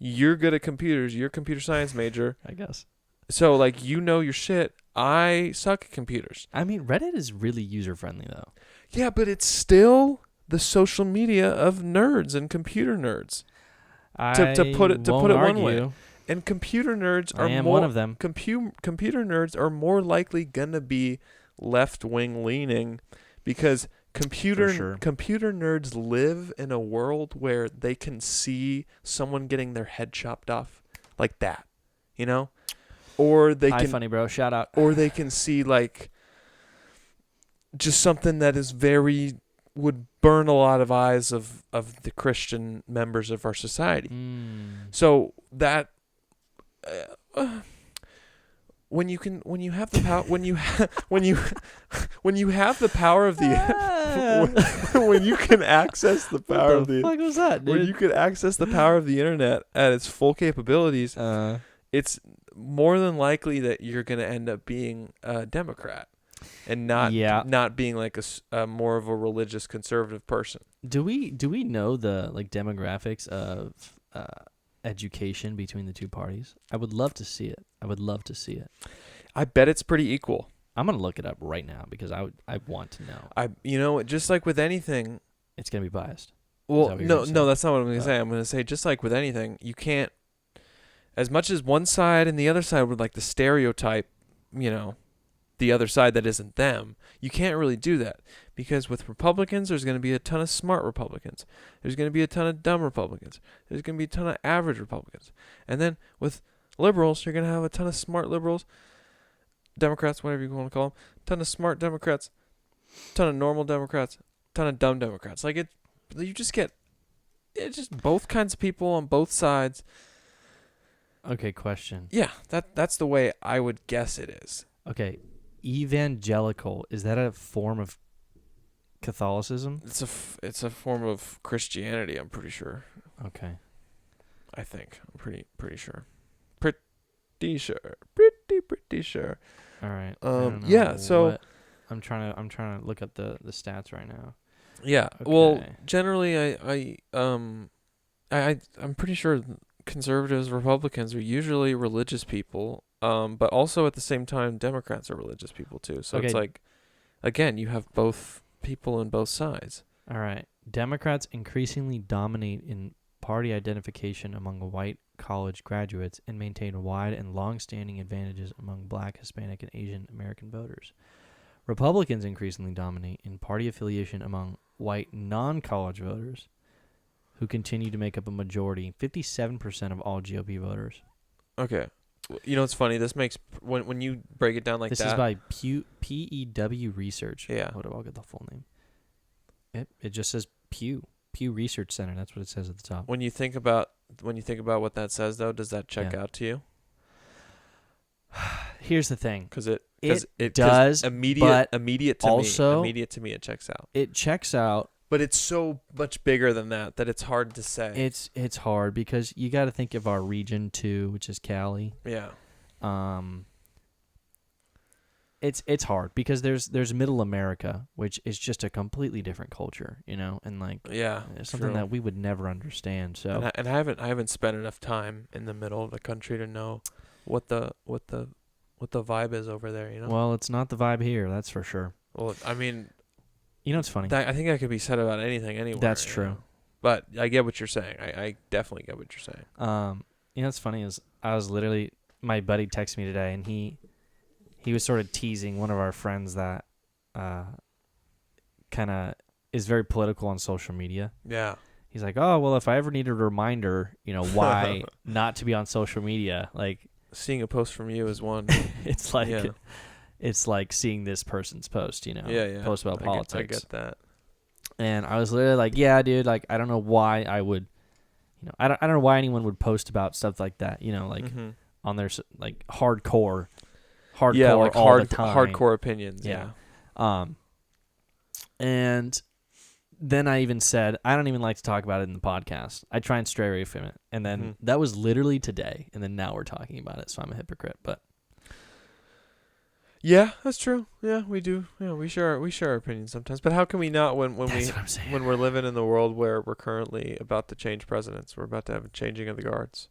you're good at computers. You're a computer science major. I guess. So like your shit. I suck at computers. I mean, Reddit is really user friendly though. Yeah, but it's still the social media of nerds and computer nerds. To put it one way. And computer nerds are one of them. Computer nerds are more likely gonna be left wing leaning, because computer nerds live in a world where they can see someone getting their head chopped off like that, or they can funny bro, shout out, or they can see like just something that is would burn a lot of eyes of the Christian members of our society. So that when you have the power when you have the power of the when you can access the power of the fuck was that, dude? When you can access the power of the internet at its full capabilities, it's more than likely that you're going to end up being a Democrat and not being like a more of a religious conservative person. Do we know the like demographics of education between the two parties? I would love to see it. I bet it's pretty equal. I'm gonna look it up right now because I want to know. Just like with anything, it's gonna be biased. Well, no, that's not what I'm gonna say. I'm gonna say just like with anything, you can't, as much as one side and the other side would like to stereotype, the other side that isn't them. You can't really do that, because with Republicans, there's going to be a ton of smart Republicans. There's going to be a ton of dumb Republicans. There's going to be a ton of average Republicans. And then with liberals, you're going to have a ton of smart liberals, Democrats, whatever you want to call them, ton of smart Democrats, ton of normal Democrats, ton of dumb Democrats. Like you just get just both kinds of people on both sides. Okay, question. Yeah, that's the way I would guess it is. Okay. Evangelical, is that a form of Catholicism? It's a form of Christianity, I'm pretty sure. Okay. I think. I'm pretty sure. Pretty sure. All right. Yeah, so I'm trying to look up the stats right now. Yeah. Okay. Well, generally I'm pretty sure conservatives, Republicans are usually religious people. But also at the same time, Democrats are religious people too. So It's like, again, you have both people on both sides. All right. Democrats increasingly dominate in party identification among white college graduates and maintain wide and long-standing advantages among Black, Hispanic, and Asian American voters. Republicans increasingly dominate in party affiliation among white non-college voters, who continue to make up a majority, 57% of all GOP voters. Okay. It's funny. This makes when you break it down like this that. This is by PEW Research. Yeah. What do I get the full name? It just says Pew Research Center. That's what it says at the top. When you think about what that says, though, does that check out to you? Here's the thing. Because it does immediate to me it checks out. It checks out. But it's so much bigger than that it's hard to say. It's hard because you got to think of our region too, which is Cali. Yeah. It's hard because there's Middle America, which is just a completely different culture, and like something that we would never understand. So and I haven't spent enough time in the middle of the country to know what the vibe is over there. Well, it's not the vibe here, that's for sure. Well, I mean. It's funny. I think that could be said about anything anywhere. That's true. But I get what you're saying. I definitely get what you're saying. What's funny is I was literally, my buddy texted me today, and he was sort of teasing one of our friends that kind of is very political on social media. Yeah. He's like, oh, well, if I ever needed a reminder, why not to be on social media, like seeing a post from you is one. It's like. Yeah. It's like seeing this person's post, post about politics. I get that. And I was literally like, yeah, dude, like, I don't know why I would, I don't know why anyone would post about stuff like that, on their, like, hardcore like all the time. Hardcore opinions, yeah. And then I even said, I don't even like to talk about it in the podcast. I try and stray away from it. And then that was literally today. And then now we're talking about it, so I'm a hypocrite, but. Yeah, that's true. Yeah, we do. Yeah, we share our opinions sometimes. But how can we not when we're living in the world where we're currently about to change presidents? We're about to have a changing of the guards.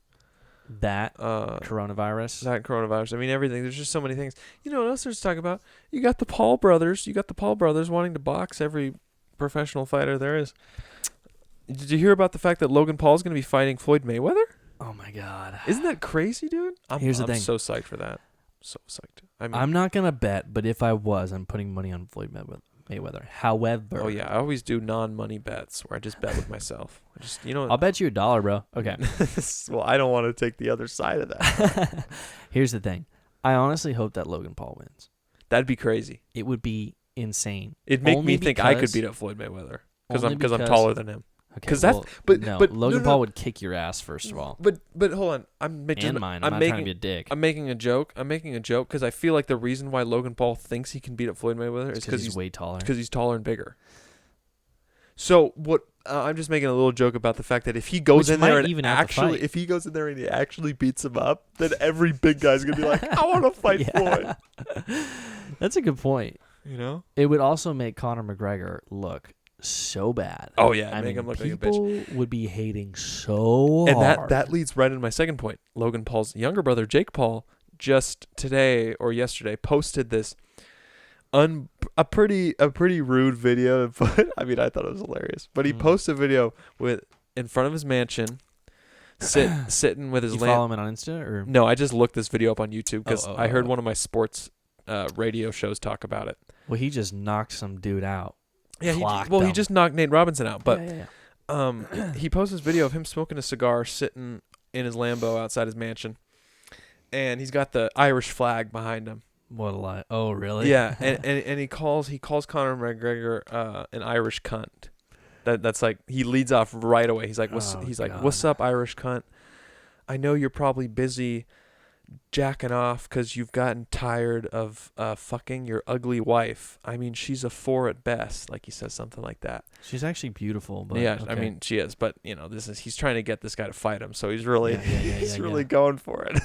That coronavirus. That coronavirus. I mean, everything. There's just so many things. You know what else there's to talk about? You got the Paul brothers. You got the Paul brothers wanting to box every professional fighter there is. Did you hear about the fact that Logan Paul's going to be fighting Floyd Mayweather? Oh my God! Isn't that crazy, dude? Here's the thing. I'm so psyched for that. So psyched. I mean, I'm not gonna bet, but if I was, I'm putting money on Floyd Mayweather. However, oh yeah, I always do non-money bets where I just bet with myself. I just, you know, I'll bet you $1, bro. Okay. Well, I don't want to take the other side of that. Here's the thing. I honestly hope that Logan Paul wins. That'd be crazy. It would be insane. It'd make me think I could beat up Floyd Mayweather because I'm taller than him. Okay, Because that's but Logan Paul would kick your ass first of all. But hold on, I'm making mine. I'm not trying to be a dick. I'm making a joke because I feel like the reason why Logan Paul thinks he can beat up Floyd Mayweather is because he's way taller. Because he's taller and bigger. So what? I'm just making a little joke about the fact that if he goes in there and he actually beats him up, then every big guy's gonna be like, I want to fight Floyd. That's a good point. You know, it would also make Conor McGregor look so bad. Oh yeah, make him look like a bitch. People would be hating so hard. And that leads right into my second point. Logan Paul's younger brother, Jake Paul, just today or yesterday posted this a pretty rude video. But I mean, I thought it was hilarious. But he posted a video in front of his mansion, sitting with his lamp. You follow him on Insta or no? I just looked this video up on YouTube because I heard one of my sports radio shows talk about it. Well, he just knocked some dude out. Yeah, he just knocked Nate Robinson out. But he posted this video of him smoking a cigar, sitting in his Lambo outside his mansion, and he's got the Irish flag behind him. What a lie! Oh, really? Yeah, and he calls Conor McGregor an Irish cunt. That's like he leads off right away. He's like, what's up, Irish cunt? I know you're probably busy jacking off because you've gotten tired of fucking your ugly wife. I mean, she's a 4 at best. Like he says something like that. She's actually beautiful. But yeah, okay. I mean, she is. But you know, he's trying to get this guy to fight him, so he's really really going for it.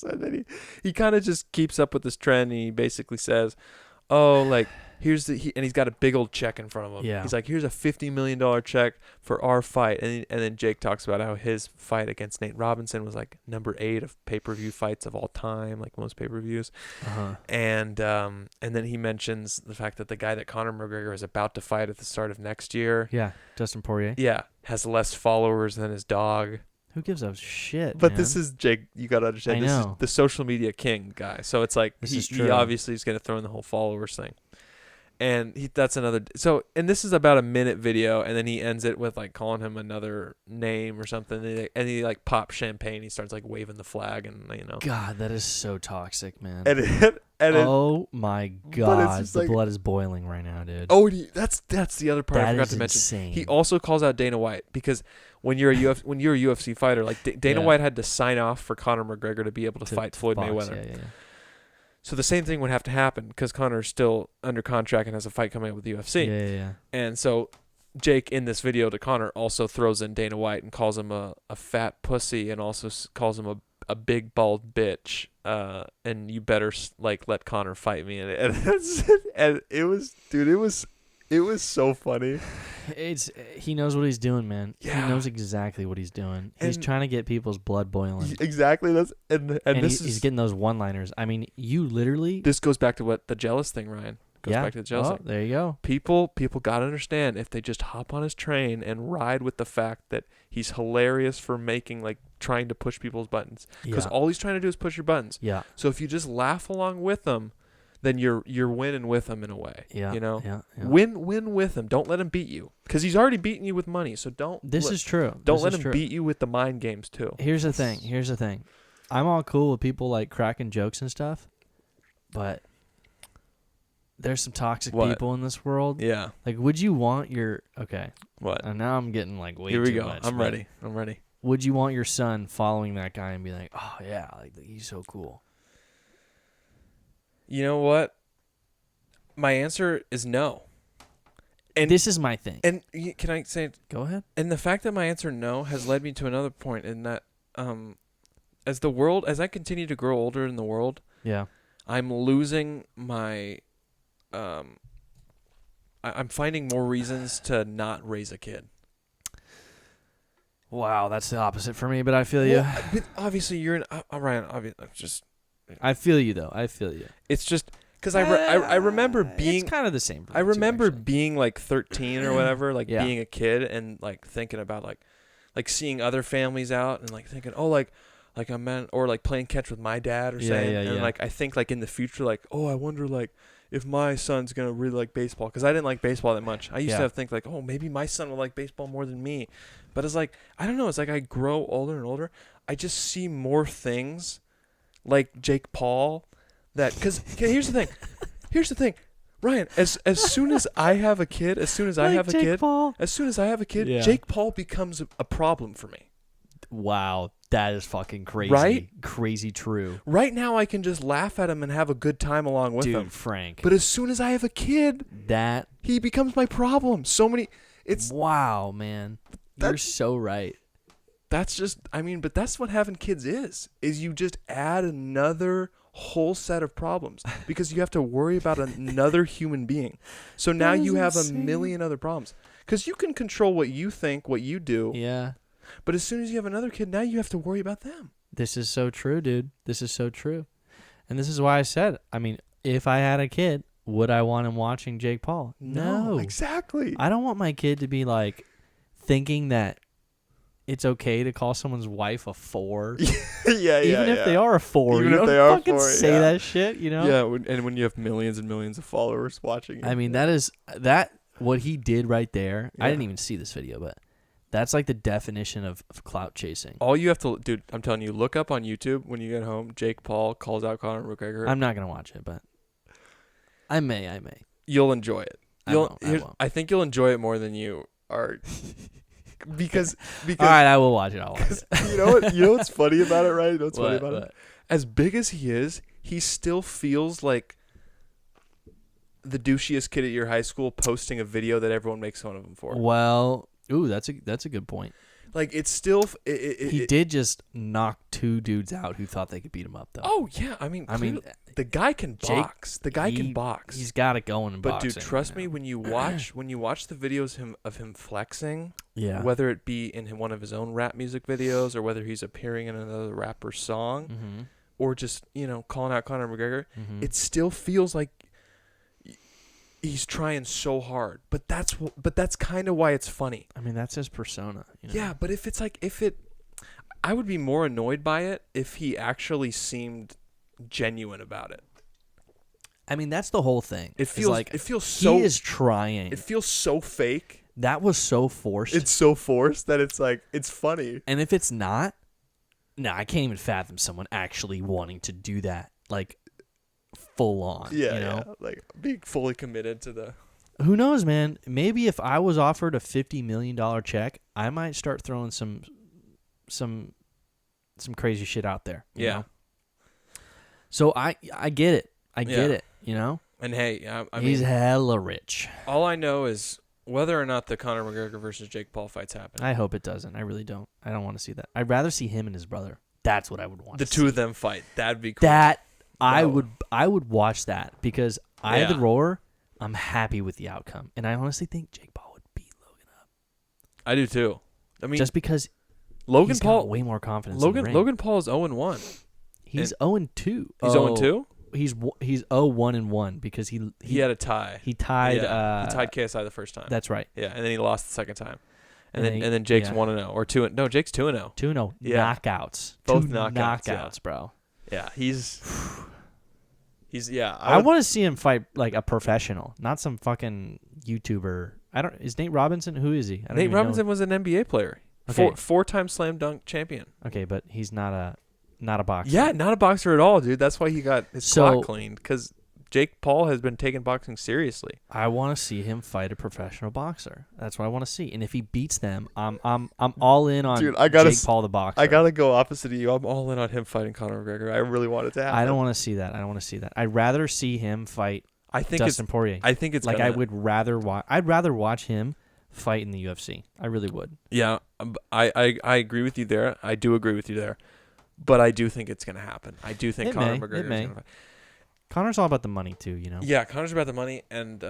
And then he kind of just keeps up with this trend. And he basically says, "Oh, like here's and he's got a big old check in front of him. Yeah. He's like, here's a $50 million check for our fight." And then Jake talks about how his fight against Nate Robinson was like number 8 of pay-per-view fights of all time, like most pay-per-views. And then he mentions the fact that the guy that Conor McGregor is about to fight at the start of next year. Yeah, Dustin Poirier. Yeah, has less followers than his dog. Who gives a shit? But man? This is Jake. You gotta understand. This is the social media king guy. So it's like he obviously is gonna throw in the whole followers thing. And that's another. So, and this is about a minute video, and then he ends it with like calling him another name or something, and he like pops champagne. He starts like waving the flag, and you know. God, that is so toxic, man. Oh my God, the blood is boiling right now, dude. Oh, that's the other part I forgot to mention. Insane. He also calls out Dana White because when you're a UFC fighter, like Dana White had to sign off for Conor McGregor to be able to fight Floyd Mayweather. Yeah. So the same thing would have to happen because Conor's still under contract and has a fight coming up with the UFC. Yeah. And so Jake in this video to Conor also throws in Dana White and calls him a fat pussy and also calls him a big bald bitch. And you better like let Conor fight me. And it was so funny. He knows what he's doing, man. Yeah. He knows exactly what he's doing. He's trying to get people's blood boiling. Exactly. He's getting those one-liners. I mean, you literally. This goes back to what the jealous thing, Ryan. Back to the jealous thing. There you go. People gotta understand if they just hop on his train and ride with the fact that he's hilarious for trying to push people's buttons. Because all he's trying to do is push your buttons. Yeah. So if you just laugh along with him, then you're winning with him in a way. Yeah. You know? Yeah. Win with him. Don't let him beat you. Because he's already beaten you with money. So don't. This is true. Don't let him beat you with the mind games too. Here's the thing. I'm all cool with people like cracking jokes and stuff, but there's some toxic people in this world. Yeah. Like, would you want your What? And now I'm getting like way Here we too go. much. I'm ready. Would you want your son following that guy and be like, oh yeah, like he's so cool? You know what? My answer is no. And this is my thing. And can I say it? Go ahead. And the fact that my answer no has led me to another point in that as I continue to grow older in the world, I'm losing my I'm finding more reasons to not raise a kid. Wow, that's the opposite for me, but I feel you. Well, but obviously, you're an Ryan. Obviously, I feel you though. I feel you. it's just because I remember being. It's kind of the same. I remember being like 13 or whatever, like Yeah. being a kid and like thinking about like seeing other families out and like thinking, oh, like a man, or like playing catch with my dad or saying, and like I think like in the future, like, oh, I wonder like if my son's gonna really like baseball, because I didn't like baseball that much. I used to think like, oh, maybe my son will like baseball more than me, but it's like, I don't know. It's like I grow older and older. I just see more things like Jake Paul that, because here's the thing, Ryan, as soon as I have a kid, Jake Paul becomes a problem for me. Wow, that is fucking crazy. Right? Crazy true. Right now, I can just laugh at him and have a good time along with him. Dude, Frank. But as soon as I have a kid, he becomes my problem. Wow, man. You're so right. That's just, but that's what having kids is you just add another whole set of problems because you have to worry about another human being. So now you have a million other problems because you can control what you think, what you do. Yeah. But as soon as you have another kid, now you have to worry about them. This is so true, dude. This is so true. And this is why I said, if I had a kid, would I want him watching Jake Paul? No. Exactly. I don't want my kid to be like thinking that it's okay to call someone's wife a 4. Even if they are a 4. Even you if don't they are fucking 4, say that shit, you know? Yeah, and when you have millions and millions of followers watching it. What he did right there. Yeah. I didn't even see this video, but that's like the definition of clout chasing. All you have to, dude, I'm telling you, look up on YouTube when you get home, Jake Paul calls out Conor McGregor. I'm not going to watch it, but I may. You'll enjoy it. I won't. I think you'll enjoy it more than you are. Because all right, I will watch it. I'll watch it. You know what's funny about it, right? You know what's funny about it? As big as he is, he still feels like the douchiest kid at your high school posting a video that everyone makes fun of him for. Well, that's a good point. Like, it's still he did just knock 2 dudes out who thought they could beat him up, though. Oh yeah, the guy can box. The guy can box. He's got it going in boxing. But dude, trust me, when you watch the videos of him flexing, whether it be in one of his own rap music videos or whether he's appearing in another rapper's song, or just calling out Conor McGregor, it still feels like he's trying so hard. But that's kind of why it's funny. That's his persona. Yeah, but I would be more annoyed by it if he actually seemed genuine about it. That's the whole thing. It feels so. He is trying. It feels so fake. That was so forced. It's so forced that it's like it's funny. And if it's not, I can't even fathom someone actually wanting to do that, like full on. Yeah, like being fully committed to the. Who knows, man? Maybe if I was offered a $50 million check, I might start throwing some crazy shit out there. You know? So I get it. I get it, And hey, he's hella rich. All I know is whether or not the Conor McGregor versus Jake Paul fights happen. I hope it doesn't. I really don't. I don't want to see that. I'd rather see him and his brother. That's what I would want. The two of them fight. That'd be cool. I would watch that because either or, I'm happy with the outcome, and I honestly think Jake Paul would beat Logan up. I do too. Just because Logan Paul got way more confidence. Logan Paul is 0-1. He's 0-2. He's 0-2. He's 0-1-1 because he had a tie. He tied. He tied KSI the first time. That's right. Yeah, and then he lost the second time, and then Jake's 1-0 or 2. No, Jake's 2-0. 2-0 knockouts. Both 2 knockouts, bro. Yeah, he's. I want to see him fight like a professional, not some fucking YouTuber. Is Nate Robinson? Who is he? Nate Robinson was an NBA player. Okay. 4-time slam dunk champion. Okay, but he's not a boxer. Yeah, not a boxer at all, dude. That's why he got his clock cleaned, because Jake Paul has been taking boxing seriously. I want to see him fight a professional boxer. That's what I want to see. And if he beats them, I'm all in on Jake Paul the boxer. I gotta go opposite of you. I'm all in on him fighting Conor McGregor. I really want it to happen. I don't want to see that. I'd rather see him fight Dustin Poirier. I think it's like I would rather watch. I'd rather watch him fight in the UFC. I really would. Yeah, I agree with you there. I do agree with you there. But I do think it's going to happen. I do think Conor McGregor is going to fight. Conor's all about the money too, Yeah, Conor's about the money, and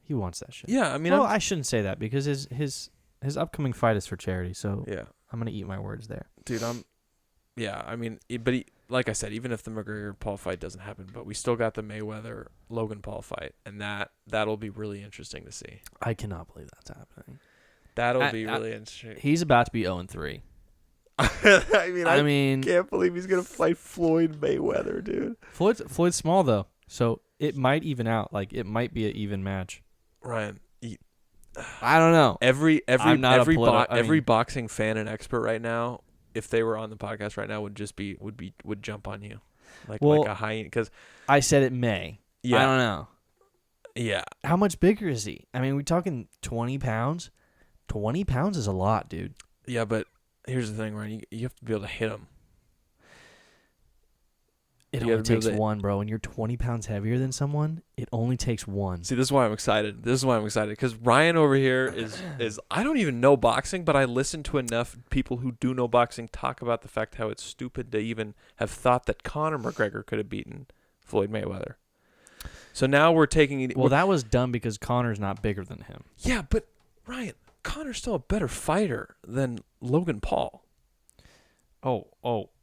he wants that shit. Yeah, I shouldn't say that because his his upcoming fight is for charity, so Yeah. I'm gonna eat my words there. Dude, I mean, like I said, even if the McGregor-Paul fight doesn't happen, but we still got the Mayweather-Logan Paul fight, and that'll be really interesting to see. I cannot believe that's happening. That'll be really interesting. He's about to be 0-3. I mean, can't believe he's gonna fight Floyd Mayweather, dude. Floyd's small though, so it might even out. Like it might be an even match. Ryan, I don't know. Every boxing fan and expert right now, if they were on the podcast right now, would jump on you, like a hyena. Because I said it may. Yeah. I don't know. Yeah. How much bigger is he? I mean, we talking 20 pounds? 20 pounds is a lot, dude. Yeah, but here's the thing, Ryan. You have to be able to hit him. It only takes one, bro. When you're 20 pounds heavier than someone, it only takes one. See, this is why I'm excited. Because Ryan over here is I don't even know boxing, but I listen to enough people who do know boxing talk about the fact how it's stupid to even have thought that Conor McGregor could have beaten Floyd Mayweather. So now we're taking it. Well, that was dumb because Conor's not bigger than him. Yeah, but Ryan, Conor's still a better fighter than Logan Paul. Oh,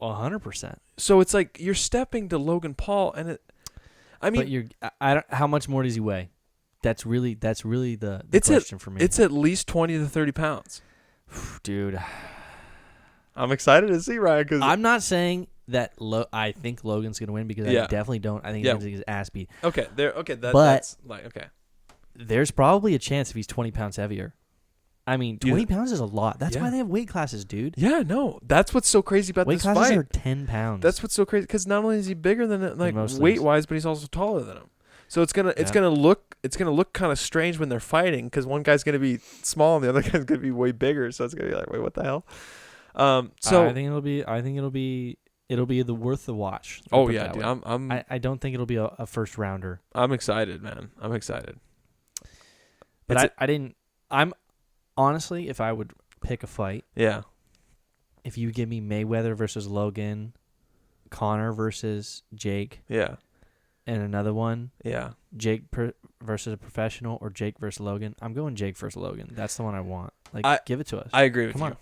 100%. So it's like you're stepping to Logan Paul, and how much more does he weigh? That's really the question for me. It's at least 20 to 30 pounds, dude. I'm excited to see Ryan because I'm not saying that. I think Logan's gonna win because I definitely don't. I think he's gonna get his ass beat. Okay, that's like okay. There's probably a chance if he's 20 pounds heavier. I mean, 20 pounds is a lot. That's why they have weight classes, dude. Yeah, no. That's what's so crazy about this fight. Weight classes are 10 pounds. That's what's so crazy because not only is he bigger than it, like weight-wise, but he's also taller than him. So it's gonna look kind of strange when they're fighting because one guy's gonna be small and the other guy's gonna be way bigger. So it's gonna be like, wait, what the hell? So I think it'll be the worth the watch. Oh yeah, dude. I don't think it'll be a first rounder. I'm excited, man. I'm excited. But I'm honestly, if I would pick a fight, if you give me Mayweather versus Logan, Conor versus Jake, and another one, Jake versus a professional or Jake versus Logan, I'm going Jake versus Logan. That's the one I want. Like, give it to us. I agree with you.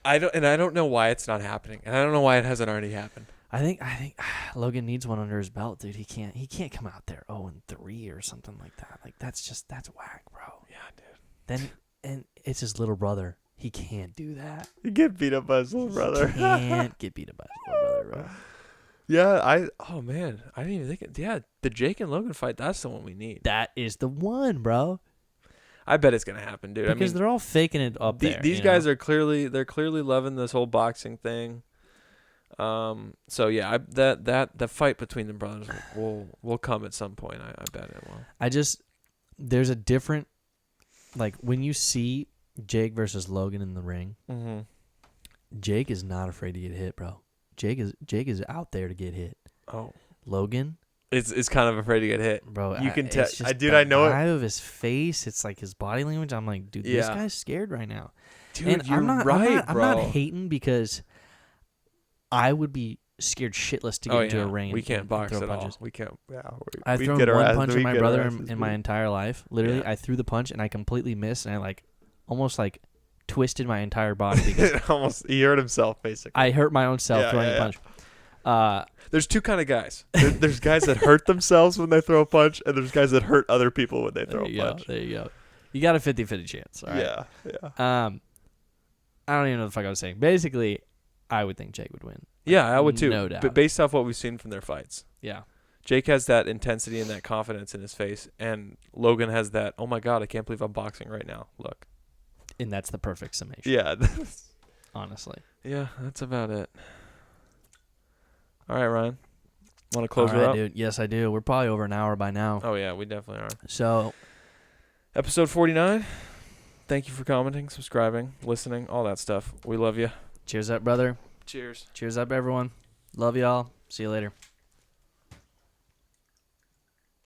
I don't know why it's not happening, and I don't know why it hasn't already happened. I think Logan needs one under his belt, dude. He can't come out there 0-3 or something like that. Like that's whack, bro. Yeah, dude. And it's his little brother. He can't do that. He get beat up by his little brother. He can't get beat up by his little brother, bro. Yeah, oh man, I didn't even think it. Yeah, the Jake and Logan fight, that's the one we need. That is the one, bro. I bet it's gonna happen, dude. Because they're all faking it up there. These guys are clearly loving this whole boxing thing. So yeah, that fight between the brothers will come at some point. I bet it will. There's a different, like when you see Jake versus Logan in the ring, Jake is not afraid to get hit, bro. Jake is out there to get hit. Oh, Logan is kind of afraid to get hit, bro. You can tell, dude. I know it. The vibe of his face, it's like his body language. I'm like, dude, this guy's scared right now. Dude, and you're right, bro. I'm not hating because I would be scared shitless to get into a ring. We can't box at all. We can't. Yeah, I've thrown one punch at my brother in my entire life. Literally, I threw the punch and I completely missed, and I almost twisted my entire body because he hurt himself basically. I hurt my own self throwing a punch. There's two kind of guys. There's guys that hurt themselves when they throw a punch, and there's guys that hurt other people when they throw a punch. There you go. You got a 50-50 chance. All right? Yeah. I don't even know the fuck I was saying. Basically, I would think Jake would win. Yeah, I would too. No doubt. But based off what we've seen from their fights. Yeah. Jake has that intensity and that confidence in his face, and Logan has that, oh my God, I can't believe I'm boxing right now. Look. And that's the perfect summation. Yeah. Honestly. Yeah, that's about it. All right, Ryan. Want to close her up? Dude. Yes, I do. We're probably over an hour by now. Oh, yeah, we definitely are. So, episode 49. Thank you for commenting, subscribing, listening, all that stuff. We love you. Cheers up, brother. Cheers. Cheers up, everyone. Love y'all. See you later.